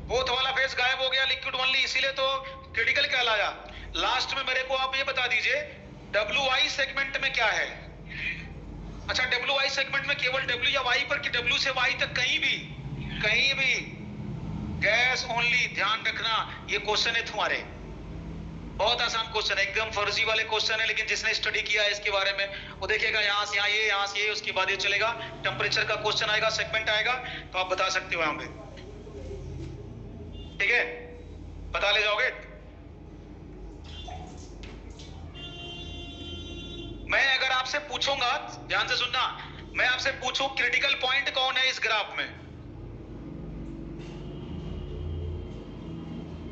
बोथ वाला फेज गायब हो गया, लिक्विड ओनली, इसीलिए तो क्रिटिकल कहलाया। लास्ट में मेरे को आप ये बता दीजिए डब्ल्यू आई सेगमेंट में क्या है। अच्छा, डब्ल्यू आई सेगमेंट में केवल डब्ल्यू या वाई पर, कि डब्ल्यू से वाई तक कहीं भी गैस ओनली। ध्यान रखना, ये क्वेश्चन है तुम्हारे, बहुत आसान क्वेश्चन है, एकदम फर्जी वाले क्वेश्चन है, लेकिन जिसने स्टडी किया है इसके बारे में वो देखेगा यहां से यहाँ ये, यहाँ से ये, उसके बाद ये चलेगा, टेम्परेचर का क्वेश्चन आएगा, सेगमेंट आएगा, तो आप बता सकते हो यहां पे, ठीक है, बता ले जाओगे। मैं अगर आपसे पूछूंगा, ध्यान से सुनना, मैं आपसे पूछूं क्रिटिकल पॉइंट कौन है इस ग्राफ में,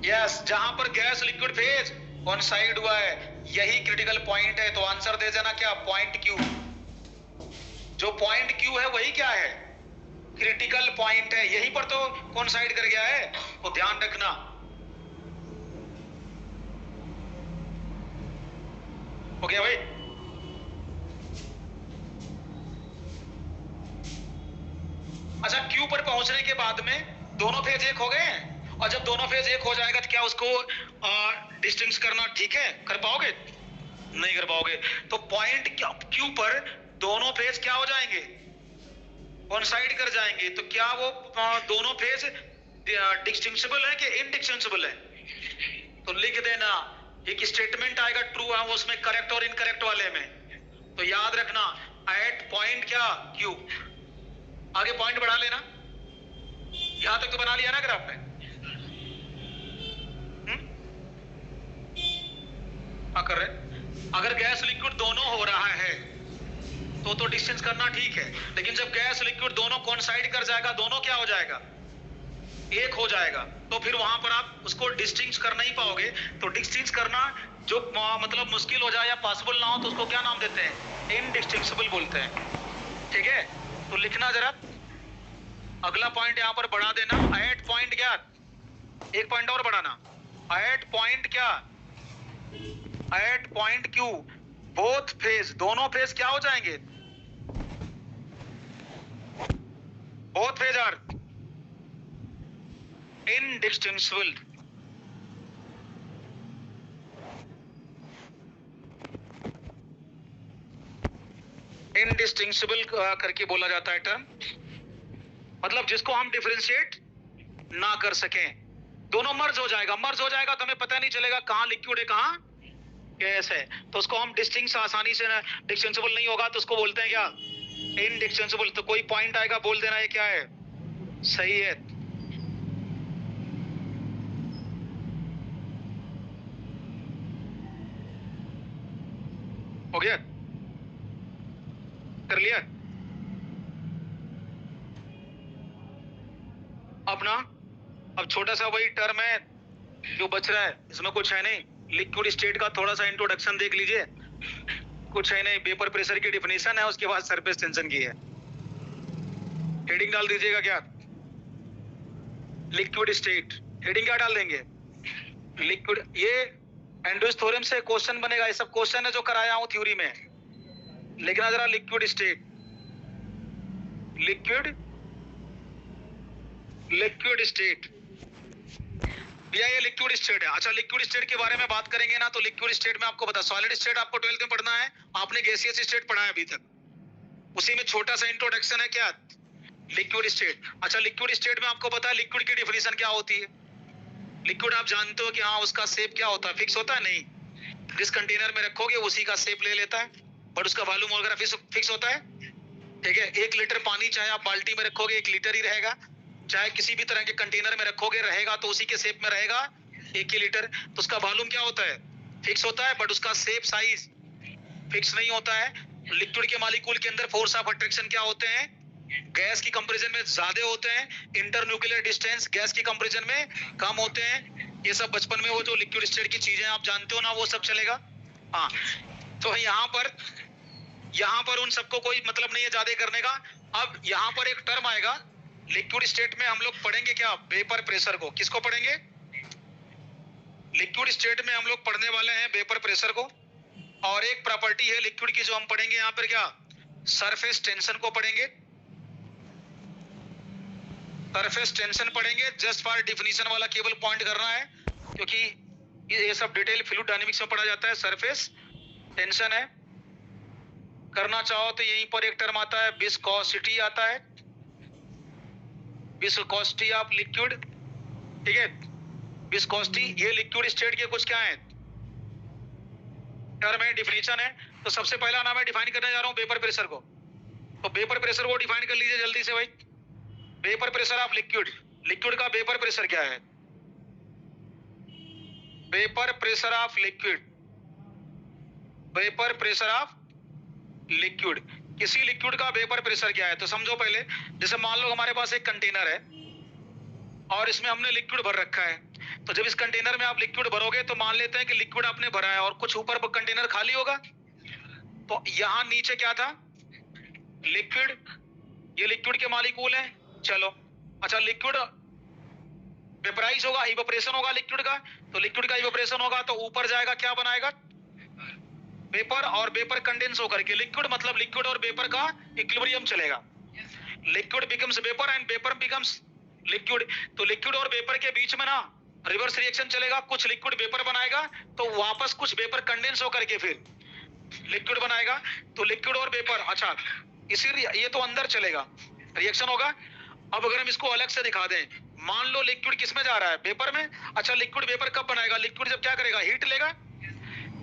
यस, जहां पर गैस लिक्विड फेज कोइंसाइड हुआ है, यही क्रिटिकल पॉइंट है, तो आंसर दे देना क्या, पॉइंट क्यू। जो पॉइंट क्यू है वही क्या है, क्रिटिकल पॉइंट है, यहीं पर तो कोइंसाइड कर गया है, तो ध्यान रखना। हो गया भाई। अच्छा, क्यू पर पहुंचने के बाद में दोनों फेज एक हो गए, और जब दोनों फेज एक हो जाएगा तो क्या उसको डिस्टिंग्विश करना ठीक है, कर पाओगे, नहीं कर पाओगे। तो पॉइंट क्यू पर दोनों फेज क्या हो जाएंगे, कोइंसाइड कर जाएंगे, तो क्या वो दोनों फेज डिस्टिंग्विशेबल है कि इनडिस्टिंग्विशेबल है, तो लिख देना, एक स्टेटमेंट आएगा ट्रू है उसमें, करेक्ट और इनकरेक्ट वाले में, तो याद रखना एट पॉइंट क्या क्यू। आगे पॉइंट बढ़ा लेना, यहां तक तो बना लिया ना ग्राफ में, कर रहे। अगर गैस लिक्विड दोनों हो रहा है तो डिस्टेंस करना ठीक है, लेकिन जब गैस लिक्विड दोनों कोइंसाइड कर जाएगा, दोनों क्या हो जाएगा, एक हो जाएगा, तो फिर वहां पर आप उसको डिस्टिंग्विश कर नहीं पाओगे। तो डिस्टिंग्विश करना जो मतलब मुश्किल हो जाए या पॉसिबल ना हो, तो उसको क्या नाम देते हैं, इनडिस्टिंग्विशेबल बोलते हैं, ठीक है। तो लिखना जरा, अगला पॉइंट यहां पर बढ़ा देना, एट पॉइंट क्या, एक पॉइंट और बढ़ाना, एट पॉइंट क्या, at point Q both phase, दोनों फेज क्या हो जाएंगे, both phase are indistinguishable. Indistinguishable करके बोला जाता है टर्म, मतलब जिसको हम डिफरेंशिएट ना कर सकें, दोनों मर्ज हो जाएगा, मर्ज हो जाएगा तो हमें पता नहीं चलेगा कहां लिक्विड है कहां गैस है, तो उसको हम डिस्टिंक्ट आसानी से, डिस्टिंक्शेबल नहीं होगा तो उसको बोलते हैं क्या, इनडिस्टिंक्शेबल। तो कोई पॉइंट आएगा बोल देना ये क्या है, सही है। हो गया, कर लिया। अब ना, अब छोटा सा वही टर्म है जो बच रहा है, इसमें कुछ है नहीं, लिक्विड स्टेट का थोड़ा सा इंट्रोडक्शन देख लीजिए, कुछ है नहीं, वेपर प्रेशर की डिफिनेशन है, उसके बाद सरफेस टेंशन की है। हेडिंग डाल दीजिएगा क्या, लिक्विड स्टेट, हेडिंग क्या डाल देंगे, लिक्विड। ये एंड्रूज थ्योरम से क्वेश्चन बनेगा, ये सब क्वेश्चन है जो कराया हूं थ्योरी में, लिखना जरा, लिक्विड स्टेट, लिक्विड स्टेट, ये लिक्विड स्टेट है। अच्छा, लिक्विड स्टेट के बारे में बात करेंगे ना, तो लिक्विड स्टेट में आपको पता, सॉलिड स्टेट आपको 12th में पढ़ना है, आपने गैसियस स्टेट पढ़ा है अभी तक, उसी में छोटा सा इंट्रोडक्शन है क्या, लिक्विड स्टेट। अच्छा, लिक्विड स्टेट में आपको पता है लिक्विड की डिफिनेशन क्या होती है, लिक्विड आप जानते हो कि हाँ उसका शेप क्या होता है, फिक्स होता है, नहीं, जिस कंटेनर में रखोगे उसी का शेप ले लेता है, बट उसका वॉल्यूम वगैरह फिक्स होता है, ठीक है। 1 लीटर पानी चाहे आप बाल्टी में रखोगे 1 लीटर ही रहेगा, चाहे किसी भी तरह के कंटेनर में रखोगे रहेगा तो उसी के शेप में रहेगा 1 ही लीटर। तो उसका वॉल्यूम क्या होता है, फिक्स होता है, बट उसका शेप साइज फिक्स नहीं होता है। लिक्विड के मॉलिक्यूल के अंदर फोर्स ऑफ अट्रैक्शन क्या होते हैं, गैस की कंपैरिजन में ज्यादा होते हैं, इंटरन्यूक्लियर डिस्टेंस गैस की कंपैरिजन में कम होते हैं। ये सब बचपन में वो जो लिक्विड स्टेट की चीजें आप जानते हो ना, वो सब चलेगा। हाँ, तो यहाँ पर उन सबको कोई मतलब नहीं है ज्यादा करने का। अब यहाँ पर एक टर्म आएगा लिक्विड स्टेट में, हम लोग पढ़ेंगे क्या, वेपर प्रेशर को। किसको पढ़ेंगे, लिक्विड स्टेट में हम लोग पढ़ने वाले हैं वेपर प्रेशर को। और एक प्रॉपर्टी है लिक्विड की जो हम पढ़ेंगे यहाँ पर, क्या, सरफेस टेंशन को पढ़ेंगे। सरफेस टेंशन पढ़ेंगे, जस्ट फॉर डिफिनीशन वाला केवल पॉइंट करना है, क्योंकि ये सब डिटेल फ्लूइड डायनेमिक्स में पढ़ा जाता है। सरफेस टेंशन है, करना चाहो तो यहीं पर एक टर्म आता है विस्कोसिटी आता है, विस्कोसिटी ऑफ लिक्विड, ठीक है। विस्कोसिटी ये लिक्विड स्टेट के कुछ क्या है, टर्म है, डिफिनीशन है। तो सबसे पहला नाम मैं डिफाइन करने जा रहा हूं वेपर प्रेशर को। तो वेपर प्रेशर को डिफाइन कर लीजिए जल्दी से भाई। Vapour pressure of liquid, liquid का वेपर प्रेशर क्या है, vapour pressure of liquid, vapour pressure of liquid, किसी लिक्विड का वेपर प्रेशर क्या है। तो समझो पहले, जैसे मान लो हमारे पास एक कंटेनर है और इसमें हमने लिक्विड भर रखा है। तो जब इस कंटेनर में आप लिक्विड भरोगे तो मान लेते हैं कि लिक्विड आपने भरा है और कुछ ऊपर कंटेनर खाली होगा। तो यहाँ नीचे क्या था, लिक्विड, ये लिक्विड के मॉलिक्यूल हैं। चलो अच्छा, लिक्विड वेपराइज होगा, इवेपोरेशन होगा लिक्विड का। तो लिक्विड का इवेपोरेशन होगा तो ऊपर जाएगा, क्या बनाएगा, वेपर, और वेपर कंडेंस होकर के लिक्विड, मतलब लिक्विड और वेपर का इक्विलिब्रियम चलेगा। Liquid becomes vapour and vapour becomes liquid. तो लिक्विड और वेपर के बीच में ना रिवर्स रिएक्शन चलेगा, कुछ लिक्विड वेपर बनाएगा तो वापस कुछ वेपर कंडेंस होकर के फिर लिक्विड बनाएगा। तो लिक्विड और वेपर, अच्छा इसीलिए ये तो अंदर चलेगा, रिएक्शन होगा। अब अगर हम इसको अलग से दिखा दें, मान लो लिक्विड किस में जा रहा है, वेपर में। अच्छा, लिक्विड वेपर कब बनाएगा, लिक्विड जब क्या करेगा, हीट लेगा।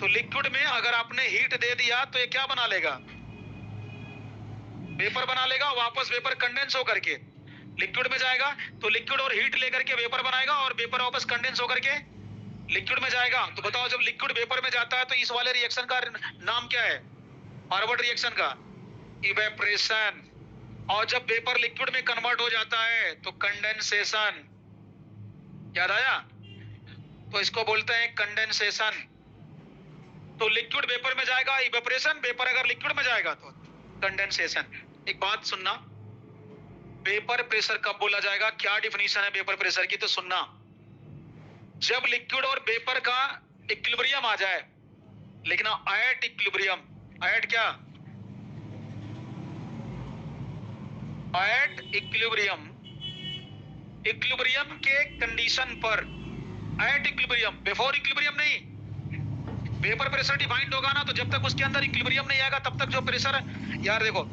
तो लिक्विड में अगर आपने हीट दे दिया तो ये क्या बना लेगा, वेपर बना लेगा, वापस वेपर कंडेंस होकर के लिक्विड में जाएगा। तो लिक्विड और हीट लेकर के वेपर बनाएगा और वेपर वापस कंडेंस होकर के लिक्विड में जाएगा। तो बताओ, जब लिक्विड वेपर में जाता है तो इस वाले रिएक्शन का नाम क्या है, फॉरवर्ड रिएक्शन का इवेपोरेशन। और जब वेपर लिक्विड में कन्वर्ट हो जाता है तो कंडेंसेशन, याद आया, तो इसको बोलते हैं कंडेंसेशन। तो लिक्विड वेपर में जाएगा इवेपोरेशन, वेपर अगर लिक्विड में जाएगा तो कंडेंसेशन। एक बात सुनना, वेपर प्रेशर कब बोला जाएगा, क्या डिफिनीशन है वेपर प्रेशर की, तो सुनना, जब लिक्विड और वेपर का इक्विलिब्रियम आ जाए, लिखना एट इक्विलिब्रियम, एट क्या, एट इक्विलिब्रियम, इक्विलिब्रियम के कंडीशन पर, एट इक्विलिब्रियम, बिफोर इक्विलिब्रियम नहीं। वेपर प्रेशर डिफाइंड होगा ना, तो जब तक उसके अंदर इक्विलिब्रियम नहीं आएगा तब तक जो प्रेशर, यार देखो,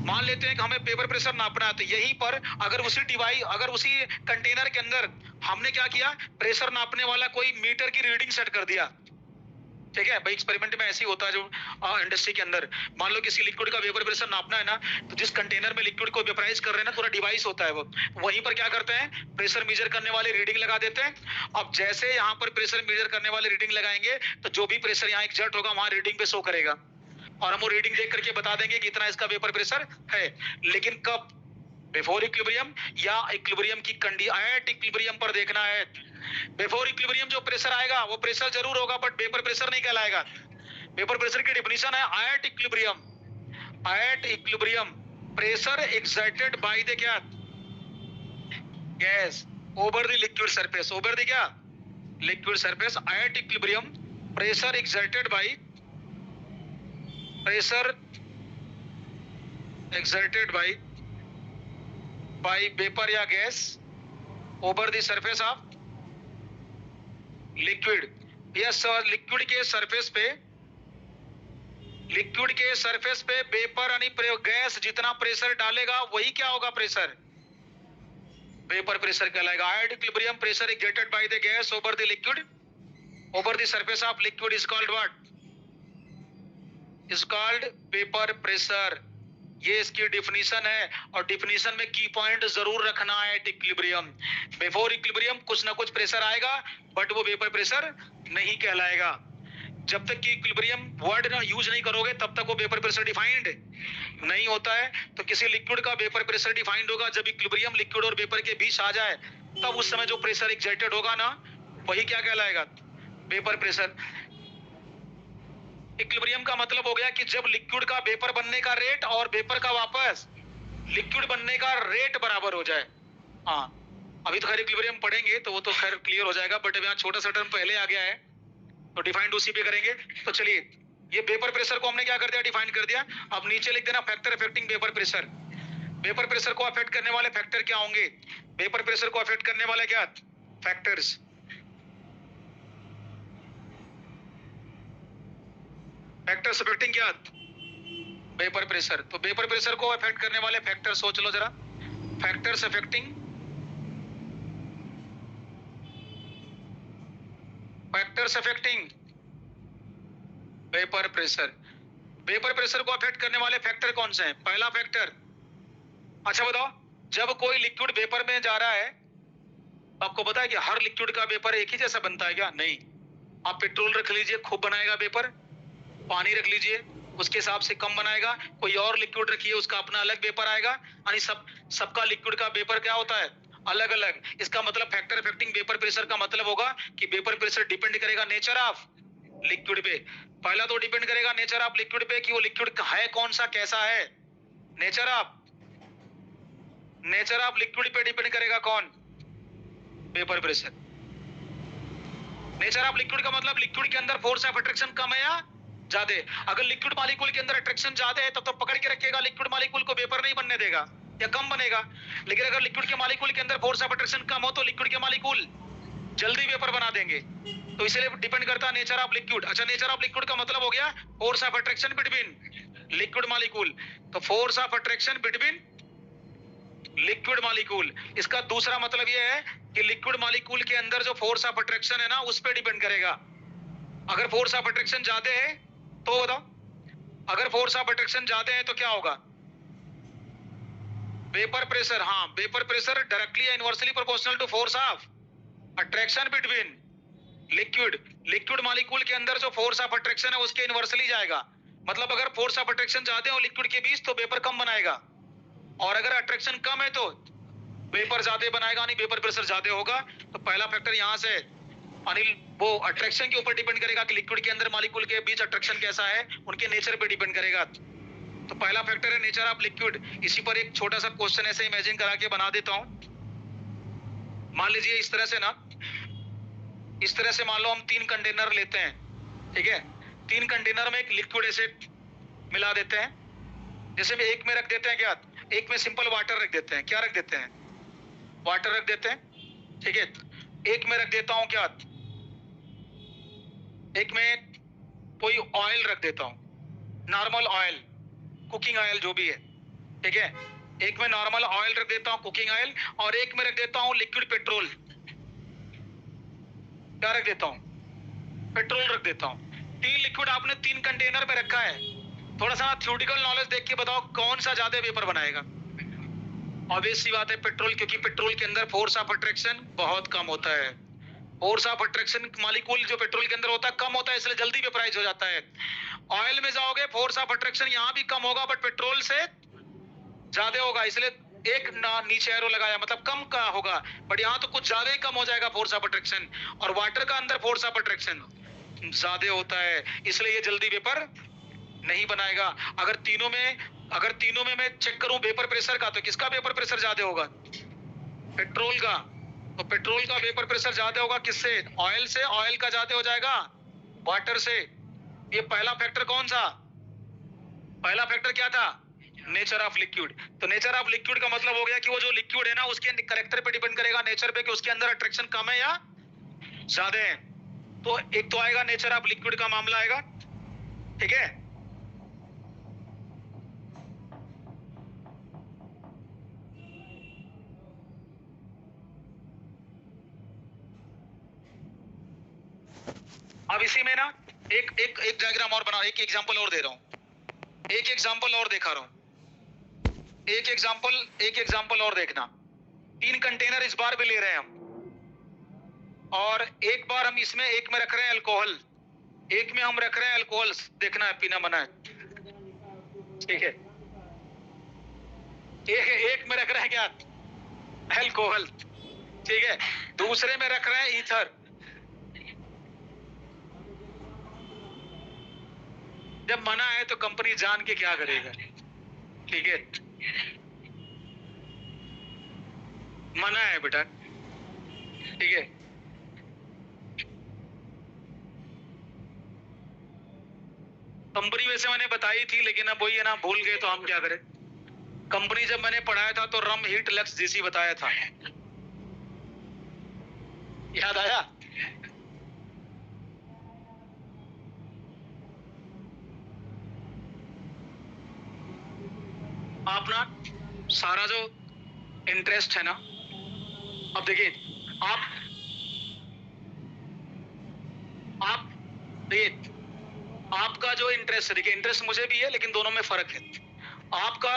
मान लेते हैं कि हमें वेपर प्रेशर नापना है, तो यहीं पर अगर उसी डिवाइस, अगर उसी कंटेनर के अंदर हमने क्या किया, प्रेशर नापने वाला कोई मीटर की रीडिंग सेट कर दिया, ठीक है भाई। एक्सपेरिमेंट में ऐसे ही होता है जो इंडस्ट्री के अंदर, मान लो किसी लिक्विड का वेपर प्रेशर नापना है ना, तो जिस कंटेनर में लिक्विड को वेपराइज कर रहे हैं ना, पूरा डिवाइस होता है वो, वहीं पर क्या करते हैं, प्रेशर मेजर करने वाली रीडिंग लगा देते हैं। अब जैसे यहाँ पर प्रेशर मेजर करने वाली रीडिंग लगाएंगे तो जो भी प्रेशर यहाँ एग्जर्ट होगा वहां रीडिंग पे शो करेगा, और हम वो रीडिंग देख करके बता देंगे कि इतना इसका वेपर प्रेशर है। लेकिन कब, बिफोर इक्विलिब्रियम या इक्विलिब्रियम की कंडीशन, एट इक्विलिब्रियम पर देखना है। बिफोर इक्विलिब्रियम जो प्रेशर आएगा वो प्रेशर जरूर होगा, बट वेपर प्रेशर नहीं कहलाएगा। वेपर प्रेशर की डिफिनीशन है at equilibrium, at equilibrium pressure exerted by the क्या, gas over the liquid surface, over the क्या, liquid surface. At equilibrium pressure exerted by, pressure exerted by vapour या gas over the surface of liquid. Yes sir, liquid के surface पे, liquid के surface पे vapour यानी gas जितना pressure डालेगा वही क्या होगा, प्रेशर, वेपर प्रेशर कहलाएगा। At equilibrium pressure exerted by the gas over the liquid, over the surface of liquid is called what, is called vapour pressure. ये इसकी डिफिनीशन है, और डिफिनीशन में की पॉइंट जरूर रखना है, इक्विलिब्रियम। बिफोर इक्विलिब्रियम कुछ ना कुछ प्रेशर आएगा, बट वो वेपर प्रेशर नहीं कहलाएगा। जब तक कि इक्विलिब्रियम वर्ड ना यूज नहीं करोगे तब तक वो वेपर प्रेशर डिफाइंड नहीं होता है। तो किसी लिक्विड का वेपर प्रेशर डिफाइंड होगा जब इक्विलिब्रियम लिक्विड और वेपर के बीच आ जाए, तब उस समय जो प्रेशर एक्साइटेड होगा ना, वही क्या कहलाएगा, वेपर प्रेशर। इक्विलिब्रियम का मतलब हो गया कि जब लिक्विड का वेपर बनने का रेट और वेपर का वापस लिक्विड बनने का रेट बराबर हो जाए। हाँ, अभी तो खैर इक्विलिब्रियम पढ़ेंगे तो वो तो खैर क्लियर हो जाएगा, बट यहाँ छोटा सा टर्म पहले आ गया है तो डिफाइंड उसी पे करेंगे। तो चलिए, ये वेपर प्रेशर को हमने क्या कर दिया, डिफाइन कर दिया। अब नीचे लिख देना factor affecting vapour pressure. Vapour pressure को अफेक्ट करने वाले फैक्टर क्या होंगे, वेपर प्रेशर को अफेक्ट करने वाले क्या फैक्टर्स। फैक्टर्स अफेक्टिंग क्या, वेपर प्रेशर। तो वेपर प्रेशर को अफेक्ट करने वाले फैक्टर सोच लो जरा, factors affecting vapour pressure. Vapour pressure को अफेक्ट करने वाले फैक्टर कौन से हैं? पहला फैक्टर, अच्छा बताओ, जब कोई लिक्विड वेपर में जा रहा है, आपको पता है कि हर लिक्विड का वेपर एक ही जैसा बनता है क्या? नहीं। आप पेट्रोल रख लीजिए, खूब बनाएगा वेपर। पानी रख लीजिए, उसके हिसाब से कम बनाएगा। कोई और लिक्विड रखिए, उसका अपना अलग वेपर आएगा। यानी सबका लिक्विड का वेपर क्या होता है, अलग अलग। इसका मतलब फैक्टर अफेक्टिंग वेपर प्रेशर का मतलब होगा कि वेपर प्रेशर डिपेंड करेगा नेचर ऑफ लिक्विड पे। पहला तो डिपेंड करेगा नेचर ऑफ लिक्विड पे कि वो लिक्विड है कौन सा, कैसा है। नेचर ऑफ लिक्विड पे डिपेंड करेगा कौन, vapour pressure. Nature of liquid का मतलब लिक्विड के अंदर फोर्स ऑफ अट्रैक्शन कम है या ज्यादा। अगर लिक्विड मॉलिक्यूल के अंदर अट्रैक्शन ज्यादा है तब तो पकड़ के रखेगा, लिक्विड मॉलिक्यूल को वेपर नहीं बनने देगा या कम बनेगा। लेकिन अगर लिक्विड के मॉलिक्यूल के अंदर फोर्स ऑफ अट्रैक्शन कम हो तो लिक्विड के मॉलिक्यूल जल्दी वेपर बना देंगे। तो इसलिए डिपेंड करता है नेचर ऑफ लिक्विड। अच्छा, नेचर ऑफ लिक्विड का मतलब हो गया force of attraction between liquid molecule. तो force of attraction between liquid molecule. इसका दूसरा मतलब यह है कि लिक्विड मॉलिक्यूल के अंदर जो फोर्स ऑफ अट्रैक्शन है ना, उस पर डिपेंड करेगा। अगर फोर्स ऑफ अट्रैक्शन ज्यादा है तो बताओ, अगर फोर्स ऑफ अट्रैक्शन ज्यादा है तो क्या होगा, वेपर प्रेशर। हाँ, वेपर प्रेशर डायरेक्टली या inversely proportional to force of attraction between liquid molecule के अंदर जो फोर्स ऑफ अट्रैक्शन है उसके इनवर्सली जाएगा। मतलब अगर फोर्स ऑफ अट्रैक्शन ज्यादा हो लिक्विड के बीच तो वेपर कम बनाएगा, और अगर अट्रैक्शन कम है तो वेपर ज्यादा बनाएगा, नहीं वेपर प्रेशर ज्यादा होगा। तो पहला फैक्टर यहां से अनिल वो अट्रैक्शन के ऊपर डिपेंड करेगा कि लिक्विड के अंदर मॉलिक्यूल के बीच अट्रैक्शन कैसा है, उनके नेचर पे डिपेंड करेगा। तो पहला फैक्टर है नेचर ऑफ लिक्विड। इसी पर एक छोटा सा क्वेश्चन ऐसे इमेजिन करा के बना देता हूं। मान लीजिए इस तरह से ना, इस तरह से मान लो हम 3 कंटेनर लेते हैं, ठीक है। 3 कंटेनर में एक लिक्विड एसिड मिला देते हैं। जैसे में एक में रख देते हैं क्या, एक में सिंपल वाटर रख देते हैं। क्या रख देते हैं, वाटर रख देते हैं, ठीक है। एक में रख देता हूं क्या, एक में कोई ऑयल रख देता हूं, नॉर्मल ऑयल, कुकिंग ऑयल जो भी है, ठीक है। एक में नॉर्मल ऑयल रख देता हूं, कुकिंग ऑयल, और एक में रख देता हूं लिक्विड पेट्रोल। क्या रख देता हूं, पेट्रोल रख देता हूं। 3 लिक्विड आपने 3 कंटेनर में रखा है। थोड़ा सा थ्योरेटिकल नॉलेज देख के बताओ कौन सा ज्यादा वेपर बनाएगा। ऑब्वियस सी बात है पेट्रोल, क्योंकि पेट्रोल के अंदर फोर्स ऑफ अट्रैक्शन बहुत कम होता है। फोर्स ऑफ अट्रैक्शन मॉलिक्यूल जो पेट्रोल के अंदर होता है कम होता है, इसलिए जल्दी वेपराइज हो जाता है। ऑयल में जाओगे फोर्स ऑफ अट्रैक्शन यहाँ भी कम होगा, बट पेट्रोल से ज्यादा होगा, इसलिए एक नीचे एरो लगाया, मतलब कम का होगा, बट यहाँ तो कुछ ज्यादा ही कम हो जाएगा फोर्स ऑफ अट्रैक्शन। और वाटर का अंदर फोर्स ऑफ अट्रैक्शन ज्यादा होता है, इसलिए ये जल्दी वेपर नहीं बनाएगा। अगर तीनों में मैं चेक करूं वेपर प्रेशर का, तो किसका वेपर प्रेशर ज्यादा होगा, पेट्रोल का। तो पेट्रोल का वेपर प्रेशर ज्यादा होगा किससे, ऑयल से। ऑयल का ज्यादा हो जाएगा वाटर से। ये पहला फैक्टर कौन सा, पहला फैक्टर क्या था, नेचर ऑफ लिक्विड। तो नेचर ऑफ लिक्विड का मतलब हो गया कि वो जो लिक्विड है ना उसके कैरेक्टर पे डिपेंड करेगा, नेचर पे, कि उसके अंदर अट्रैक्शन कम है या ज्यादा है। तो एक तो आएगा नेचर ऑफ लिक्विड का मामला आएगा, ठीक है। अब इसी में ना एक डायग्राम और बना, एक एग्जांपल और दे रहा हूं। एक एग्जांपल और दिखा रहा हूं, एक एग्जांपल और देखना। 3 कंटेनर इस बार भी ले रहे हैं हम, और एक बार हम इसमें एक में रख रहे हैं अल्कोहल, एक में हम रख रहे हैं अल्कोहल। देखना है, पीना मना है, ठीक है। एक में रख रहे हैं क्या, अल्कोहल, ठीक है। दूसरे में रख रहे हैं ईथर। जब मना है तो कंपनी जान के क्या करेगा, ठीक है। मना है बेटा, ठीक है। कंपनी वैसे मैंने बताई थी, लेकिन अब वही है ना, भूल गए तो हम क्या करें। कंपनी जब मैंने पढ़ाया था तो रम हीट लक्स जीसी बताया था, याद आया। आप ना सारा जो इंटरेस्ट है ना, अब देखिए आप देखिए, आपका जो इंटरेस्ट है, देखिए इंटरेस्ट मुझे भी है, लेकिन दोनों में फर्क है। आपका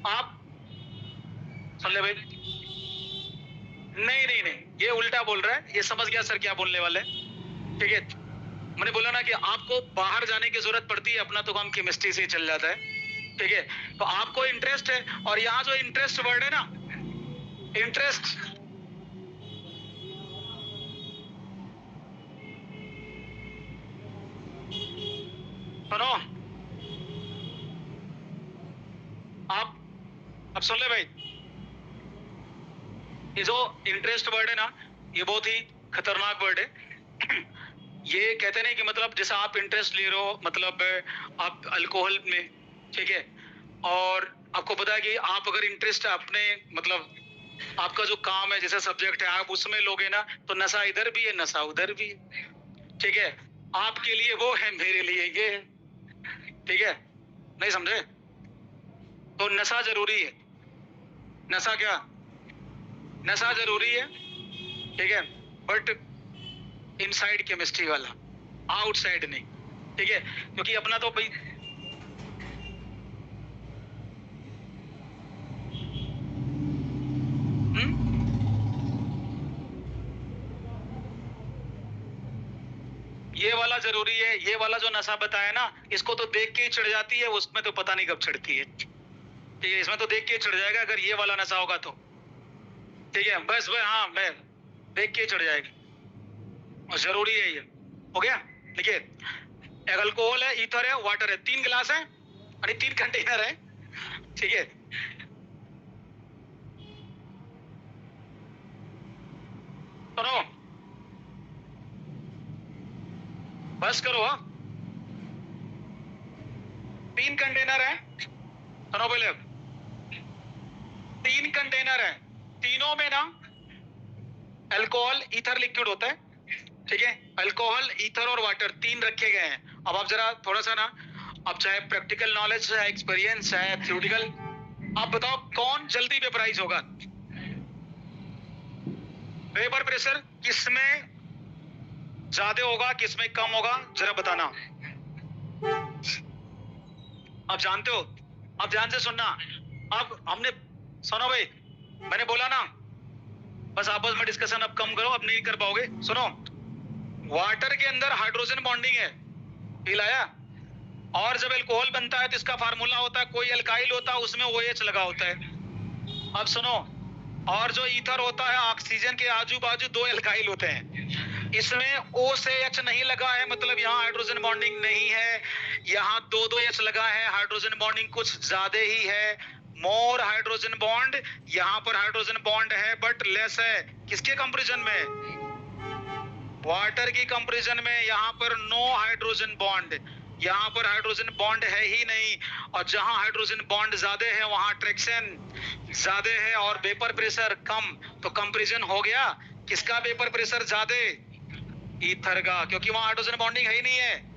आप सुन ले भाई, नहीं, ये उल्टा बोल रहा है, ये समझ गया सर क्या बोलने वाले, ठीक है। मैंने बोला ना कि आपको बाहर जाने की जरूरत पड़ती है, अपना तो काम केमिस्ट्री से ही चल जाता है, ठीक है। तो आपको इंटरेस्ट है, और यहाँ जो इंटरेस्ट वर्ड है ना, इंटरेस्ट, सुनो आप, अब सुन ले भाई, ये जो इंटरेस्ट वर्ड है ना, ये बहुत ही खतरनाक वर्ड है। ये कहते नहीं कि मतलब जैसा आप इंटरेस्ट ले रहे हो, मतलब आप अल्कोहल में, ठीक है, और आपको पता है कि आप अगर इंटरेस्ट अपने, मतलब आपका जो काम है, जैसा सब्जेक्ट है, आप उसमें लोगे ना, तो नशा इधर भी है, नशा उधर भी है, ठीक है। आपके लिए वो है, मेरे लिए ये है, ठीक है। नहीं समझे? तो नशा जरूरी है। नशा क्या, नशा जरूरी है, ठीक है, बट इनसाइड केमिस्ट्री वाला, आउटसाइड नहीं, ठीक है। क्योंकि अपना तो भाई, ये वाला जरूरी है। ये वाला जो नशा बताया ना, इसको तो देख के ही चढ़ जाती है, उसमें तो पता नहीं कब चढ़ती है, ठीक है। इसमें तो देख के चढ़ जाएगा अगर ये वाला नशा होगा तो, ठीक है। बस भाई, हाँ, मैं देख के चढ़ जाएगी, और जरूरी है ये, हो गया। देखिए, एक अल्कोहल है, ईथर है, वाटर है, 3 गिलास है, और 3 कंटेनर है, ठीक है। सुनो, बस करो, हाँ। 3 कंटेनर है, सुनो पहले, 3 कंटेनर है, तीनों में ना अल्कोहल ईथर लिक्विड होता है, ठीक है। अल्कोहल, ईथर और वाटर 3 रखे गए हैं। अब आप जरा थोड़ा सा ना, अब चाहे प्रैक्टिकल नॉलेज है, एक्सपीरियंस है, थ्योरेटिकल, आप बताओ कौन जल्दी वेपराइज होगा। वेपर प्रेशर किसमें ज्यादा होगा, किसमें कम होगा, जरा बताना। आप जानते हो, अब ध्यान से सुनना। अब हमने, सुनो भाई, मैंने बोला ना, बस आपस में डिस्कशन अब कम करो, अब नहीं कर पाओगे। सुनो, वाटर के अंदर हाइड्रोजन बॉन्डिंग है, फील आया। और जब अल्कोहल बनता है तो इसका फार्मूला होता है, कोई अल्काइल होता है, उसमें OH लगा होता है। अब सुनो, और जो ईथर होता है, ऑक्सीजन के आजू बाजू 2 अल्काइल होते हैं, इसमें O से H नहीं लगा है, मतलब यहाँ हाइड्रोजन बॉन्डिंग नहीं है। यहाँ 2 H लगा है, हाइड्रोजन बॉन्डिंग कुछ ज्यादा ही है, मोर हाइड्रोजन बॉन्ड। यहाँ पर हाइड्रोजन बॉन्ड है बट लेस है, किसके कंपैरिजन में, वाटर की कंपैरिजन में। यहाँ पर नो हाइड्रोजन बॉन्ड, यहाँ पर हाइड्रोजन बॉन्ड है ही नहीं, और जहां हाइड्रोजन बॉन्ड ज्यादा है वहां अट्रैक्शन ज्यादा है और वेपर प्रेशर कम। तो कंपैरिजन हो गया, किसका वेपर प्रेशर ज्यादा, ईथर का, क्योंकि वहां हाइड्रोजन बॉन्डिंग है ही नहीं है।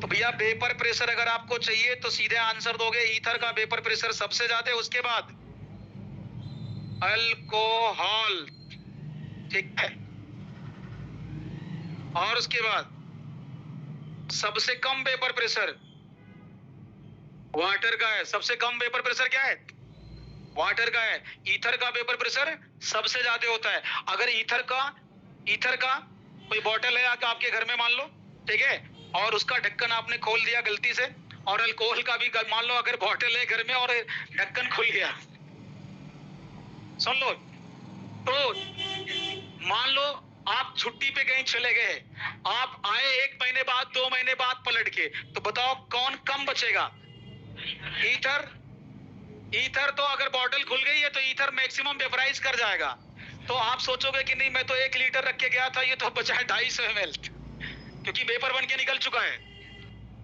तो भैया वेपर प्रेशर अगर आपको चाहिए तो सीधे आंसर दोगे, ईथर का वेपर प्रेशर सबसे ज्यादा है, उसके बाद अल्कोहल, ठीक है। और उसके बाद सबसे कम वेपर प्रेशर वाटर का है। सबसे कम वेपर प्रेशर क्या है? वाटर का है। ईथर का वेपर प्रेशर सबसे ज्यादा होता है। अगर ईथर का कोई बॉटल है आपके घर में मान लो, ठीक है, और उसका ढक्कन आपने खोल दिया गलती से, और अल्कोहल का भी मान लो अगर बॉटल है घर में और ढक्कन खुल गया, सुन लो, तो मान लो आप छुट्टी पे कहीं चले गए, आप आए 1 महीने बाद 2 महीने बाद पलट के, तो बताओ कौन कम बचेगा? ईथर तो अगर बॉटल खुल गई है तो ईथर मैक्सिमम वेपराइज कर जाएगा। तो आप सोचोगे कि नहीं मैं तो 1 लीटर रख के गया था, ये तो बचा है 250 ml, क्योंकि वेपर बन के निकल चुका है।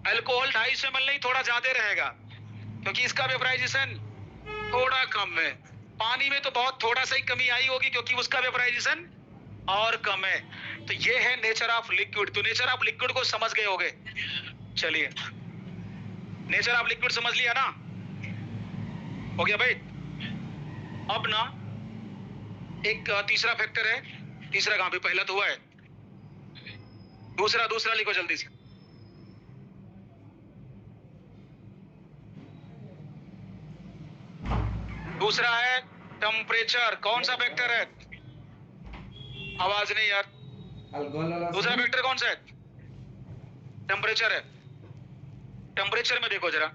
अल्कोहल 250 ml नहीं, थोड़ा ज्यादा रहेगा, क्योंकि इसका वेपराइजेशन थोड़ा कम है। पानी में तो बहुत थोड़ा सा ही कमी आई होगी, क्योंकि उसका वेपराइजेशन और कम है। तो ये है नेचर ऑफ लिक्विड। तो नेचर ऑफ लिक्विड को समझ गए होगे। चलिए, नेचर ऑफ लिक्विड समझ लिया ना? हो गया भाई। अब ना एक तीसरा फैक्टर है। तीसरा कहां पे? पहला तो हुआ है, दूसरा लिखो जल्दी से। दूसरा है टेम्परेचर। कौन सा फैक्टर है? आवाज नहीं यार। दूसरा फैक्टर कौन सा है? टेम्परेचर है। टेम्परेचर में देखो जरा,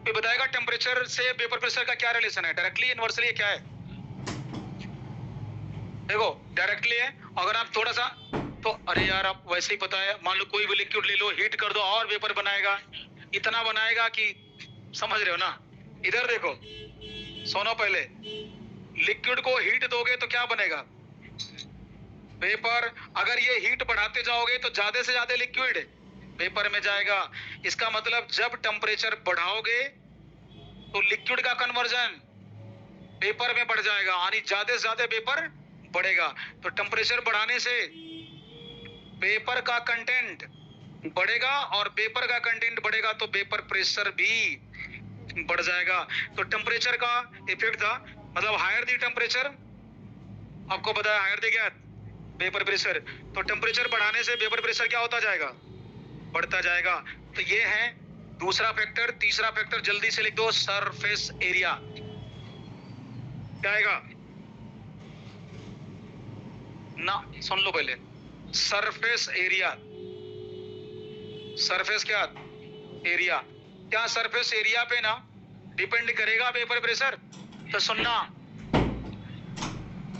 ये बताएगा टेम्परेचर से वेपर प्रेशर का क्या रिलेशन है, डायरेक्टली इनवर्सली क्या है? देखो डायरेक्टली है। अगर आप थोड़ा सा तो अरे यार आप वैसे ही पता है, मान लो कोई भी लिक्विड ले लो, हीट कर दो और वेपर बनाएगा, इतना बनाएगा कि समझ रहे हो ना? इधर देखो, सुनो पहले, लिक्विड को हीट दोगे तो क्या बनेगा? वेपर। अगर ये हीट बढ़ाते जाओगे तो ज्यादा से ज्यादा लिक्विड वेपर में जाएगा। इसका मतलब जब टेम्परेचर बढ़ाओगे तो लिक्विड का कन्वर्जन वेपर में बढ़ जाएगा, यानी ज्यादा से ज्यादा वेपर बढ़ेगा। तो टेम्परेचर बढ़ाने से वेपर का कंटेंट बढ़ेगा, और वेपर का कंटेंट बढ़ेगा तो वेपर प्रेशर भी बढ़ जाएगा। तो टेम्परेचर का इफेक्ट था, मतलब हायर दी टेम्परेचर, आपको पता है हायर दी क्या? Vapour pressure. तो टेम्परेचर बढ़ाने से वेपर प्रेशर क्या होता जाएगा? बढ़ता जाएगा। तो ये है दूसरा फैक्टर। तीसरा फैक्टर जल्दी से लिख दो, सरफेस एरिया। क्या आएगा ना? सुन लो पहले, सरफेस एरिया। सरफेस क्या? एरिया। क्या सरफेस एरिया पे ना डिपेंड करेगा वेपर प्रेशर? तो सुनना,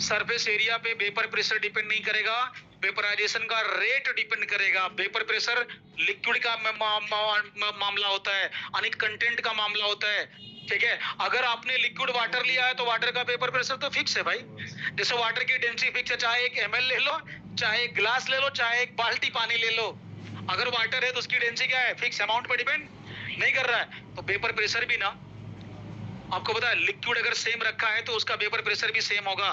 सरफेस एरिया पे वेपर प्रेशर डिपेंड नहीं करेगा, वेपराइजेशन का रेट डिपेंड करेगा। वेपर प्रेशर लिक्विड का मामला होता है, अनेक कंटेंट का मामला होता है, ठीक है। अगर आपने लिक्विड वाटर लिया है तो वाटर का वेपर प्रेशर तो फिक्स है भाई। जैसे वाटर की डेंसिटी फिक्स है, चाहे 1 ml ले लो, चाहे 1 गिलास ले लो, चाहे 1 बाल्टी पानी ले लो, अगर वाटर है तो उसकी डेंसिटी क्या है? फिक्स अमाउंट पे डिपेंड नहीं कर रहा है। तो वेपर प्रेशर भी ना, आपको पता है लिक्विड अगर सेम रखा है तो उसका वेपर प्रेशर भी सेम होगा।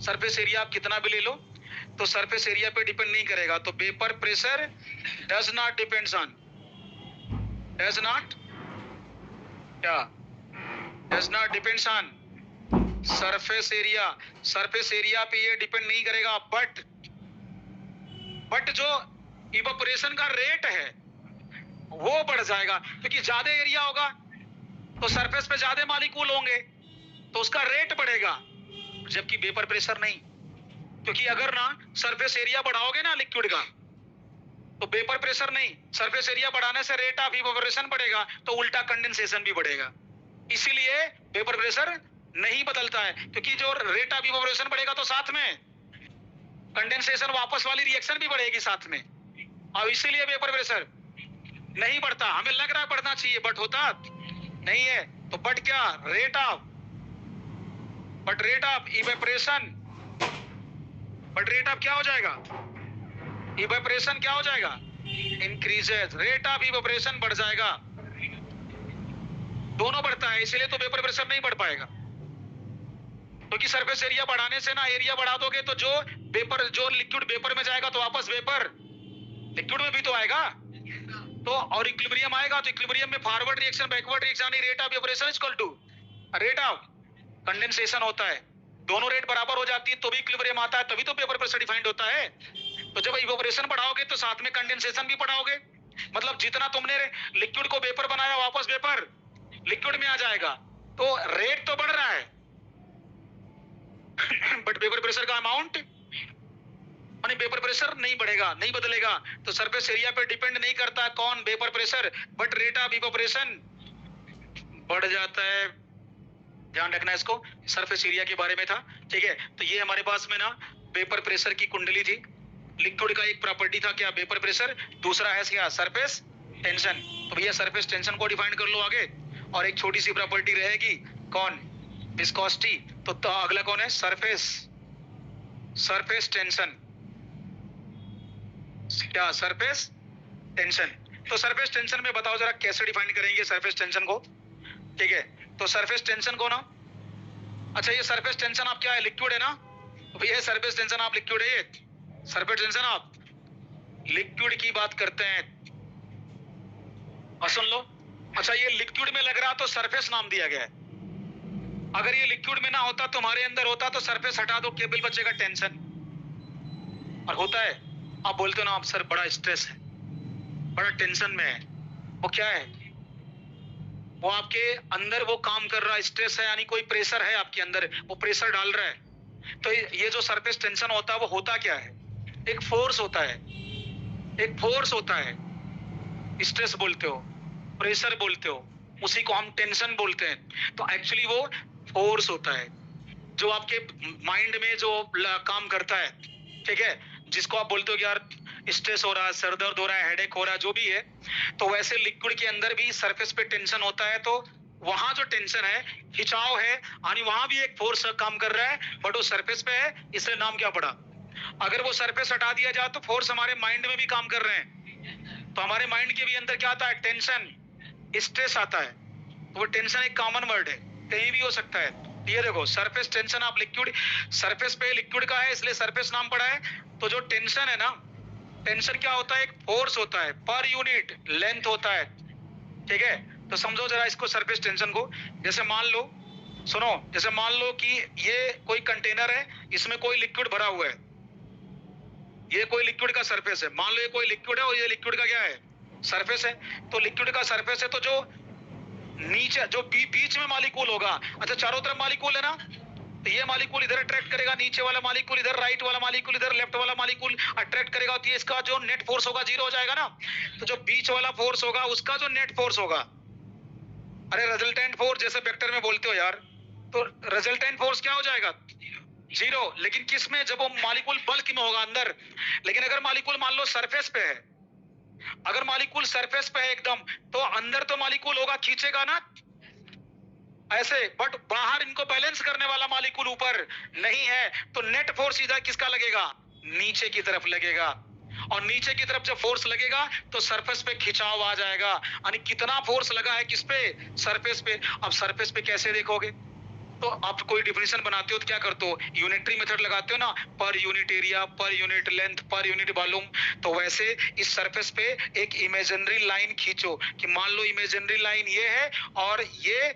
सरफेस एरिया आप कितना भी ले लो तो सरफेस एरिया पे डिपेंड नहीं करेगा। तो vapour pressure does not depends on, does not क्या? Does not depends on surface area. Surface area पे ये डिपेंड नहीं करेगा, बट जो इवेपोरेशन का रेट है वो बढ़ जाएगा, क्योंकि ज्यादा एरिया होगा तो सरफेस पे ज्यादा मॉलिक्यूल होंगे तो उसका रेट बढ़ेगा, जबकि वेपर प्रेशर नहीं। क्योंकि अगर ना सरफेस एरिया बढ़ाओगे ना लिक्विड का तो वेपर प्रेशर नहीं, सरफेस एरिया बढ़ाने से रेट ऑफ इवेपोरेशन बढ़ेगा तो उल्टा कंडेंसेशन भी बढ़ेगा। इसीलिए वेपर प्रेशर नहीं बदलता है, क्योंकि जो रेट ऑफ इवेपोरेशन बढ़ेगा तो साथ में कंडेंसेशन वापस वाली रिएक्शन भी बढ़ेगी साथ में, और इसीलिए वेपर प्रेशर नहीं बढ़ता। हमें लग रहा है बढ़ना चाहिए बट होता नहीं है। तो बट क्या? Rate of evaporation, but rate of क्या हो जाएगा? इवेपोरेशन क्या हो जाएगा? इंक्रीजेस। रेट ऑफ इवेपोरेशन बढ़ जाएगा, दोनों बढ़ता है, इसलिए तो वेपर प्रेशर नहीं बढ़ पाएगा। क्योंकि सरफेस एरिया बढ़ाने से ना, एरिया बढ़ा दोगे तो जो लिक्विड वेपर में जाएगा तो वापस वेपर लिक्विड में भी तो आएगा, तो और इक्विलिब्रियम आएगा, तो इक्विलिब्रियम में forward reaction backward reaction, rate of evaporation is equal to rate of condensation होता है। दोनों रेट बराबर हो जाती है तो भी इक्विलिब्रियम आता है, तभी तो वेपर प्रेशर डिफाइंड होता है। तो जब इवेपोरेशन बढ़ाओगे तो साथ में कंडेंसेशन भी बढ़ाओगे, मतलब जितना तुमने लिक्विड को वेपर बनाया वापस वेपर लिक्विड में आ जाएगा, तो रेट तो बढ़ रहा है बट वेपर प्रेशर का अमाउंट यानी वेपर प्रेशर नहीं बढ़ेगा, नहीं बदलेगा। तो सरफेस एरिया पे डिपेंड नहीं करता कौन vapour pressure, but rate of evaporation बढ़ जाता है। ध्यान रखना इसको, सरफेस एरिया के बारे में था, ठीक है। तो ये हमारे पास में ना वेपर प्रेशर की कुंडली थी। लिक्विड का एक प्रॉपर्टी था क्या, वेपर प्रेशर, दूसरा है क्या, सरफेस टेंशन। तो भैया सरफेस टेंशन को डिफाइन कर लो आगे, और एक छोटी सी प्रॉपर्टी रहेगी कौन, विस्कोसिटी। तो अगला कौन है, सरफेस टेंशन, क्या, सरफेस टेंशन। तो सरफेस टेंशन में बताओ जरा कैसे डिफाइन करेंगे सरफेस टेंशन को, ठीक है। तो सरफेस टेंशन को ना, अच्छा ये सरफेस टेंशन आप क्या है, लिक्विड है ना, तो भैया सरफेस टेंशन आप लिक्विड है, ये सरफेस टेंशन आप लिक्विड की बात करते हैं, और सुन लो। अच्छा ये लिक्विड में लग रहा तो सरफेस नाम दिया गया है, अगर ये लिक्विड में ना होता तुम्हारे अंदर होता तो सरफेस हटा दो, केवल बचेगा टेंशन। और होता है, आप बोलते हो ना आप सर बड़ा स्ट्रेस है, बड़ा टेंशन में है, वो क्या है, वो आपके अंदर वो काम कर रहा है, स्ट्रेस है, यानी कोई प्रेशर है आपके अंदर, वो प्रेशर डाल रहा है। तो ये जो सरफेस टेंशन होता है वो होता क्या है, एक फोर्स होता है, एक फोर्स होता है। स्ट्रेस बोलते हो, प्रेशर बोलते हो, उसी को हम टेंशन बोलते हैं। तो एक्चुअली वो फोर्स होता है जो आपके माइंड में जो काम करता है, ठीक है, जिसको आप बोलते हो कि यार स्ट्रेस हो रहा है, सर दर्द हो रहा है, हेडेक हो रहा है, जो भी है। तो वैसे लिक्विड के अंदर भी सरफेस पे टेंशन होता है, तो वहां जो टेंशन है, खिंचाव है, यानी वहां भी एक फोर्स काम कर रहा है, बट वो सरफेस पे है, इसलिए नाम क्या पड़ा। अगर वो सरफेस हटा दिया जाए तो फोर्स हमारे माइंड में भी काम कर रहे हैं, तो हमारे माइंड के भी अंदर क्या आता है, टेंशन, स्ट्रेस आता है। तो वो टेंशन एक कॉमन वर्ड है, कहीं भी हो सकता है। ये देखो सरफेस टेंशन आप लिक्विड, सरफेस पे लिक्विड का है इसलिए सरफेस नाम पड़ा है। तो जो टेंशन है ना, टेंशन क्या होता है, एक फोर्स होता है, पर यूनिट लेंथ होता है, ठीक है। तो समझो जरा इसको सरफेस टेंशन को, जैसे मान लो, सुनो, जैसे मान लो कि ये कोई कंटेनर है, इसमें कोई लिक्विड भरा हुआ है, ये कोई लिक्विड का सरफेस है, मान लो ये कोई लिक्विड है और ये लिक्विड का क्या है, सरफेस है। तो लिक्विड का सरफेस है, तो जो नीचे जो बीच में मालिक्यूल होगा, अच्छा चारों तरफ मालिक्यूल है ना, तो ये मालिक्यूल इधर अट्रैक्ट करेगा, नीचे वाला मालिक्यूल इधर, राइट वाला मालिक्यूल इधर, लेफ्ट वाला मालिक्यूल अट्रैक्ट करेगा, तो इसका जो नेट फोर्स होगा जीरो हो जाएगा ना। तो जो बीच वाला फोर्स होगा उसका जो नेट फोर्स होगा, अरे रिजल्टेंट फोर्स जैसे वेक्टर में बोलते हो यार, तो रिजल्टेंट फोर्स क्या हो जाएगा, जीरो। लेकिन किस में, जब वो मालिक्यूल बल्क में होगा अंदर। लेकिन अगर मालिक्यूल मान लो सरफेस पे है, अगर मालिक्यूल सरफेस पे है एकदम, तो अंदर तो मालिक्यूल होगा, खींचेगा ना ऐसे, बट बाहर इनको बैलेंस करने वाला मालिक्यूल ऊपर नहीं है, तो नेट फोर्स इधर किसका लगेगा, नीचे की तरफ लगेगा। और नीचे की तरफ जब फोर्स लगेगा तो सरफेस पे खिंचाव आ जाएगा, यानी कितना फोर्स लगा है किस पे, सरफेस पे। अब सरफेस पे कैसे देखोगे, तो आप कोई डिफिनेशन बनाते हो तो क्या करते हो, यूनिटरी मेथड लगाते हो ना, पर यूनिट एरिया, पर unit length, per unit volume. तो वैसे इस सरफेस पे एक इमेजिनरी लाइन खींचो, कि मान लो इमेजिनरी लाइन ये है और ये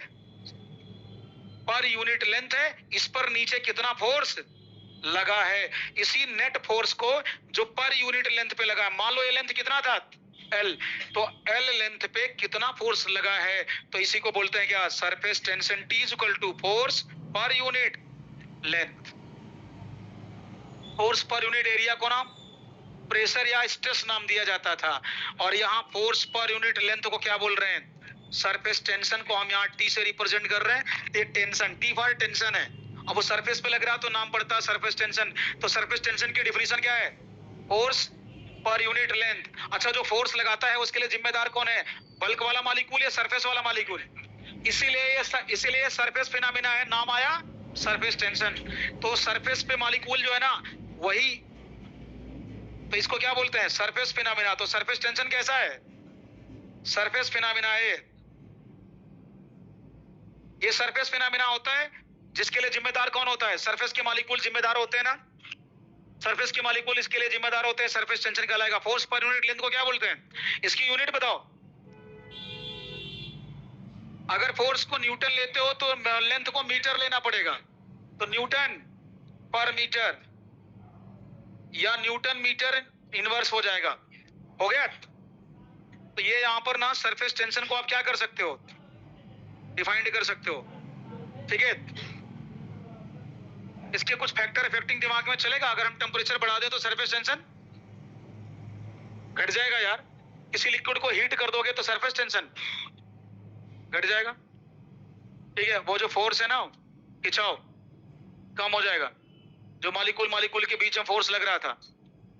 पर यूनिट लेंथ है, इस पर नीचे कितना फोर्स लगा है, इसी नेट फोर्स को जो पर यूनिट लेंथ पे लगा है, मान लो ये लेंथ कितना था L, तो L लेंथ पे कितना फोर्स लगा है, तो इसी को बोलते हैं क्या, surface tension T is equal to force per unit length. Force per unit area को ना प्रेशर या स्ट्रेस नाम दिया जाता था, और यहाँ फोर्स पर यूनिट लेंथ को क्या बोल रहे हैं, सरफेस टेंशन को हम यहाँ T से रिप्रेजेंट कर रहे हैं। ये टेंशन, T फॉर टेंशन है, अब वो सरफेस पे लग रहा तो नाम पड़ता है सरफेस टेंशन। तो सरफेस टेंशन की डिफिनेशन क्या है, फोर्स पर यूनिट लेंथ। अच्छा जो फोर्स लगाता है उसके लिए जिम्मेदार कौन है, बल्क वाला मालिक्यूल या सरफेस वाला मालिक्यूल, इसीलिए सरफेस फिनोमेना है, नाम आया सरफेस टेंशन। तो सरफेस पे मालिक्यूल जो है ना वही, तो इसको क्या बोलते हैं, सरफेस फिनोमेना। तो सरफेस टेंशन कैसा है, सरफेस फिनोमेना है, ये सरफेस फिनोमेना होता है, जिसके लिए जिम्मेदार कौन होता है, सरफेस के मालिक्यूल जिम्मेदार होते हैं ना, सरफेस के मालिक्यूल इसके लिए जिम्मेदार होते हैं, सरफेस टेंशन कहलाएगा। फोर्स पर यूनिट लेंथ को क्या बोलते हैं, इसकी यूनिट बताओ। अगर फोर्स को न्यूटन लेते हो तो लेंथ को मीटर लेना पड़ेगा, तो न्यूटन पर मीटर, या न्यूटन मीटर इनवर्स हो जाएगा। हो गया? तो ये यहां पर ना सरफेस टेंशन को आप क्या कर सकते हो, डिफाइंड कर सकते हो। ठीक है, इसके कुछ फैक्टर इफेक्टिंग दिमाग में चलेगा। अगर हम टेम्परेचर बढ़ा दें तो सरफेस टेंशन घट जाएगा यार। किसी लिक्विड को हीट कर दोगे तो सरफेस टेंशन घट जाएगा। ठीक है, वो जो फोर्स है ना खिंचाव कम हो जाएगा, जो मालिक्यूल के बीच में फोर्स लग रहा था।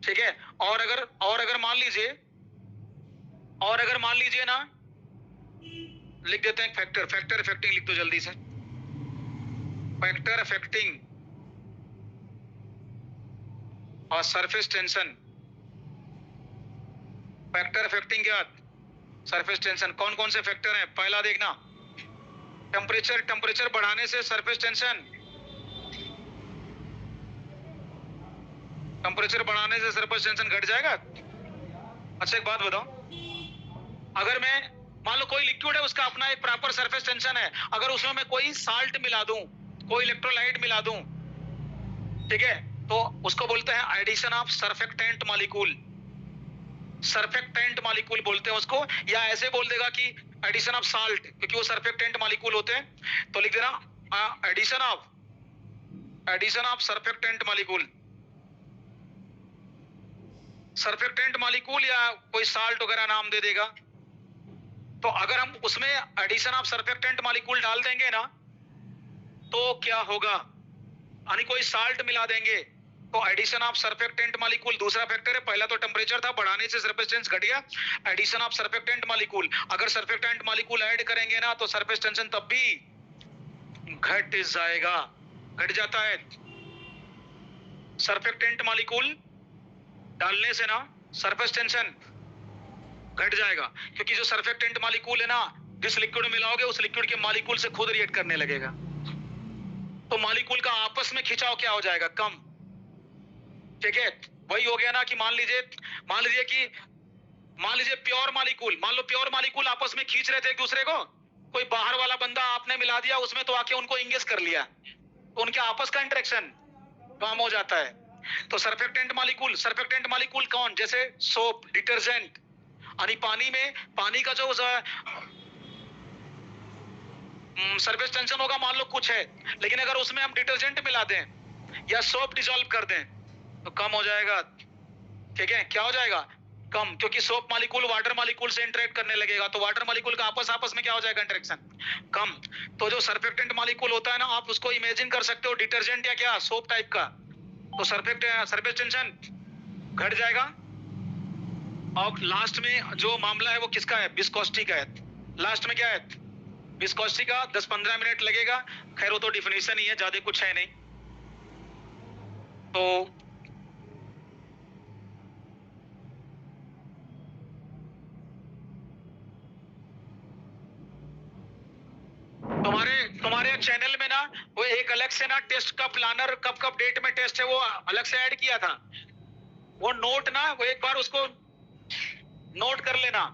ठीक है, और अगर मान लीजिए ना, लिख देते हैं फैक्टर इफेक्टिंग लिख दो जल्दी से। फैक्टर इफेक्टिंग और सरफेस टेंशन। फैक्टर इफेक्टिंग क्या, सरफेस टेंशन। कौन कौन से फैक्टर हैं? पहला देखना, टेम्परेचर बढ़ाने से सरफेस टेंशन, टेम्परेचर बढ़ाने से सरफेस टेंशन घट जाएगा। अच्छा एक बात बताओ, अगर मैं मान लो कोई लिक्विड है, उसका अपना एक प्रॉपर सरफेस टेंशन है, अगर उसमें मैं कोई साल्ट मिला दूं, कोई इलेक्ट्रोलाइट मिला दूं, ठीक है, तो उसको बोलते हैं addition of surfactant molecule. Surfactant molecule बोलते हैं उसको, या ऐसे बोल देगा कि एडिशन ऑफ साल्ट, क्योंकि वो सरफेक्टेंट मॉलिक्यूल होते हैं। तो लिख देना addition of surfactant molecule. Surfactant molecule या कोई साल्ट वगैरह नाम दे देगा। तो अगर हम उसमें एडिशन ऑफ सरफेक्टेंट मॉलिक्यूल डाल देंगे ना, तो क्या होगा, यानी कोई साल्ट मिला देंगे तो एडिशन ऑफ सरफेक्टेंट मॉलिक्यूल, दूसरा फैक्टर है, पहला तो टेम्परेचर था, बढ़ाने से सरफेस टेंशन घट गया। एडिशन ऑफ सरफेक्टेंट मॉलिक्यूल, अगर सरफेक्टेंट मॉलिक्यूल ऐड करेंगे ना तो सरफेस टेंशन तब भी घट जाएगा, घट जाता है। सरफेक्टेंट मॉलिक्यूल डालने से ना सरफेस टेंशन घट जाएगा, क्योंकि जो सरफेक्टेंट मॉलिक्यूल है ना, जिस लिक्विड में मिलाओगे उस लिक्विड के मॉलिक्यूल से खुद रिएक्ट करने लगेगा, तो मॉलिक्यूल का आपस में खिंचाव क्या हो जाएगा, कम। ठीक है, वही हो गया ना कि मान लीजिए प्योर मॉलिक्यूल, मान लो प्योर मॉलिक्यूल आपस में खींच रहे थे एक दूसरे को, कोई बाहर वाला बंदा आपने मिला दिया उसमें, तो आके उनको इंगेज कर लिया, तो उनके आपस का इंटरेक्शन कम हो जाता है। तो सरफेक्टेंट मॉलिक्यूल कौन, जैसे सोप, डिटर्जेंट, यानी पानी का जो सरफेस टेंशन होगा मान लो कुछ है, लेकिन अगर उसमें हम डिटर्जेंट मिला दें या सोप डिसॉल्व कर दें तो कम हो जाएगा। ठीक है, क्या हो जाएगा, कम, क्योंकि सोप मॉलिक्यूल वाटर मॉलिक्यूल से इंटरेक्ट करने लगेगा, तो वाटर मॉलिक्यूल का आपस में क्या हो जाएगा, इंटरेक्शन कम। तो जो सरफेक्टेंट मॉलिक्यूल होता है ना, आप उसको इमेजिन कर सकते हो डिटर्जेंट या क्या, सोप टाइप का, तो सरफेस टेंशन घट जाएगा। और लास्ट में जो मामला है वो किसका है, विस्कोसिटी का है। लास्ट में क्या है, विस्कोसिटी का। 10-15 मिनट लगेगा, खैर वो तो डिफिनेशन ही है, ज्यादा कुछ है नहीं। तो तुम्हारे चैनल में ना वो एक अलग से ना टेस्ट का प्लानर, कब डेट में टेस्ट है वो अलग से ऐड किया था, वो नोट ना, वो एक बार उसको नोट कर लेना।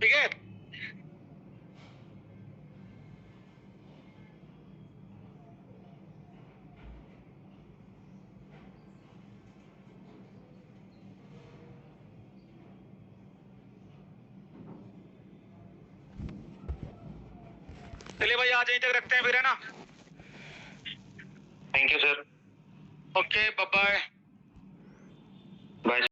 ठीक है, चलिए भाई आज यहीं तक रखते हैं फिर, है ना। Thank you sir. Okay, bye bye.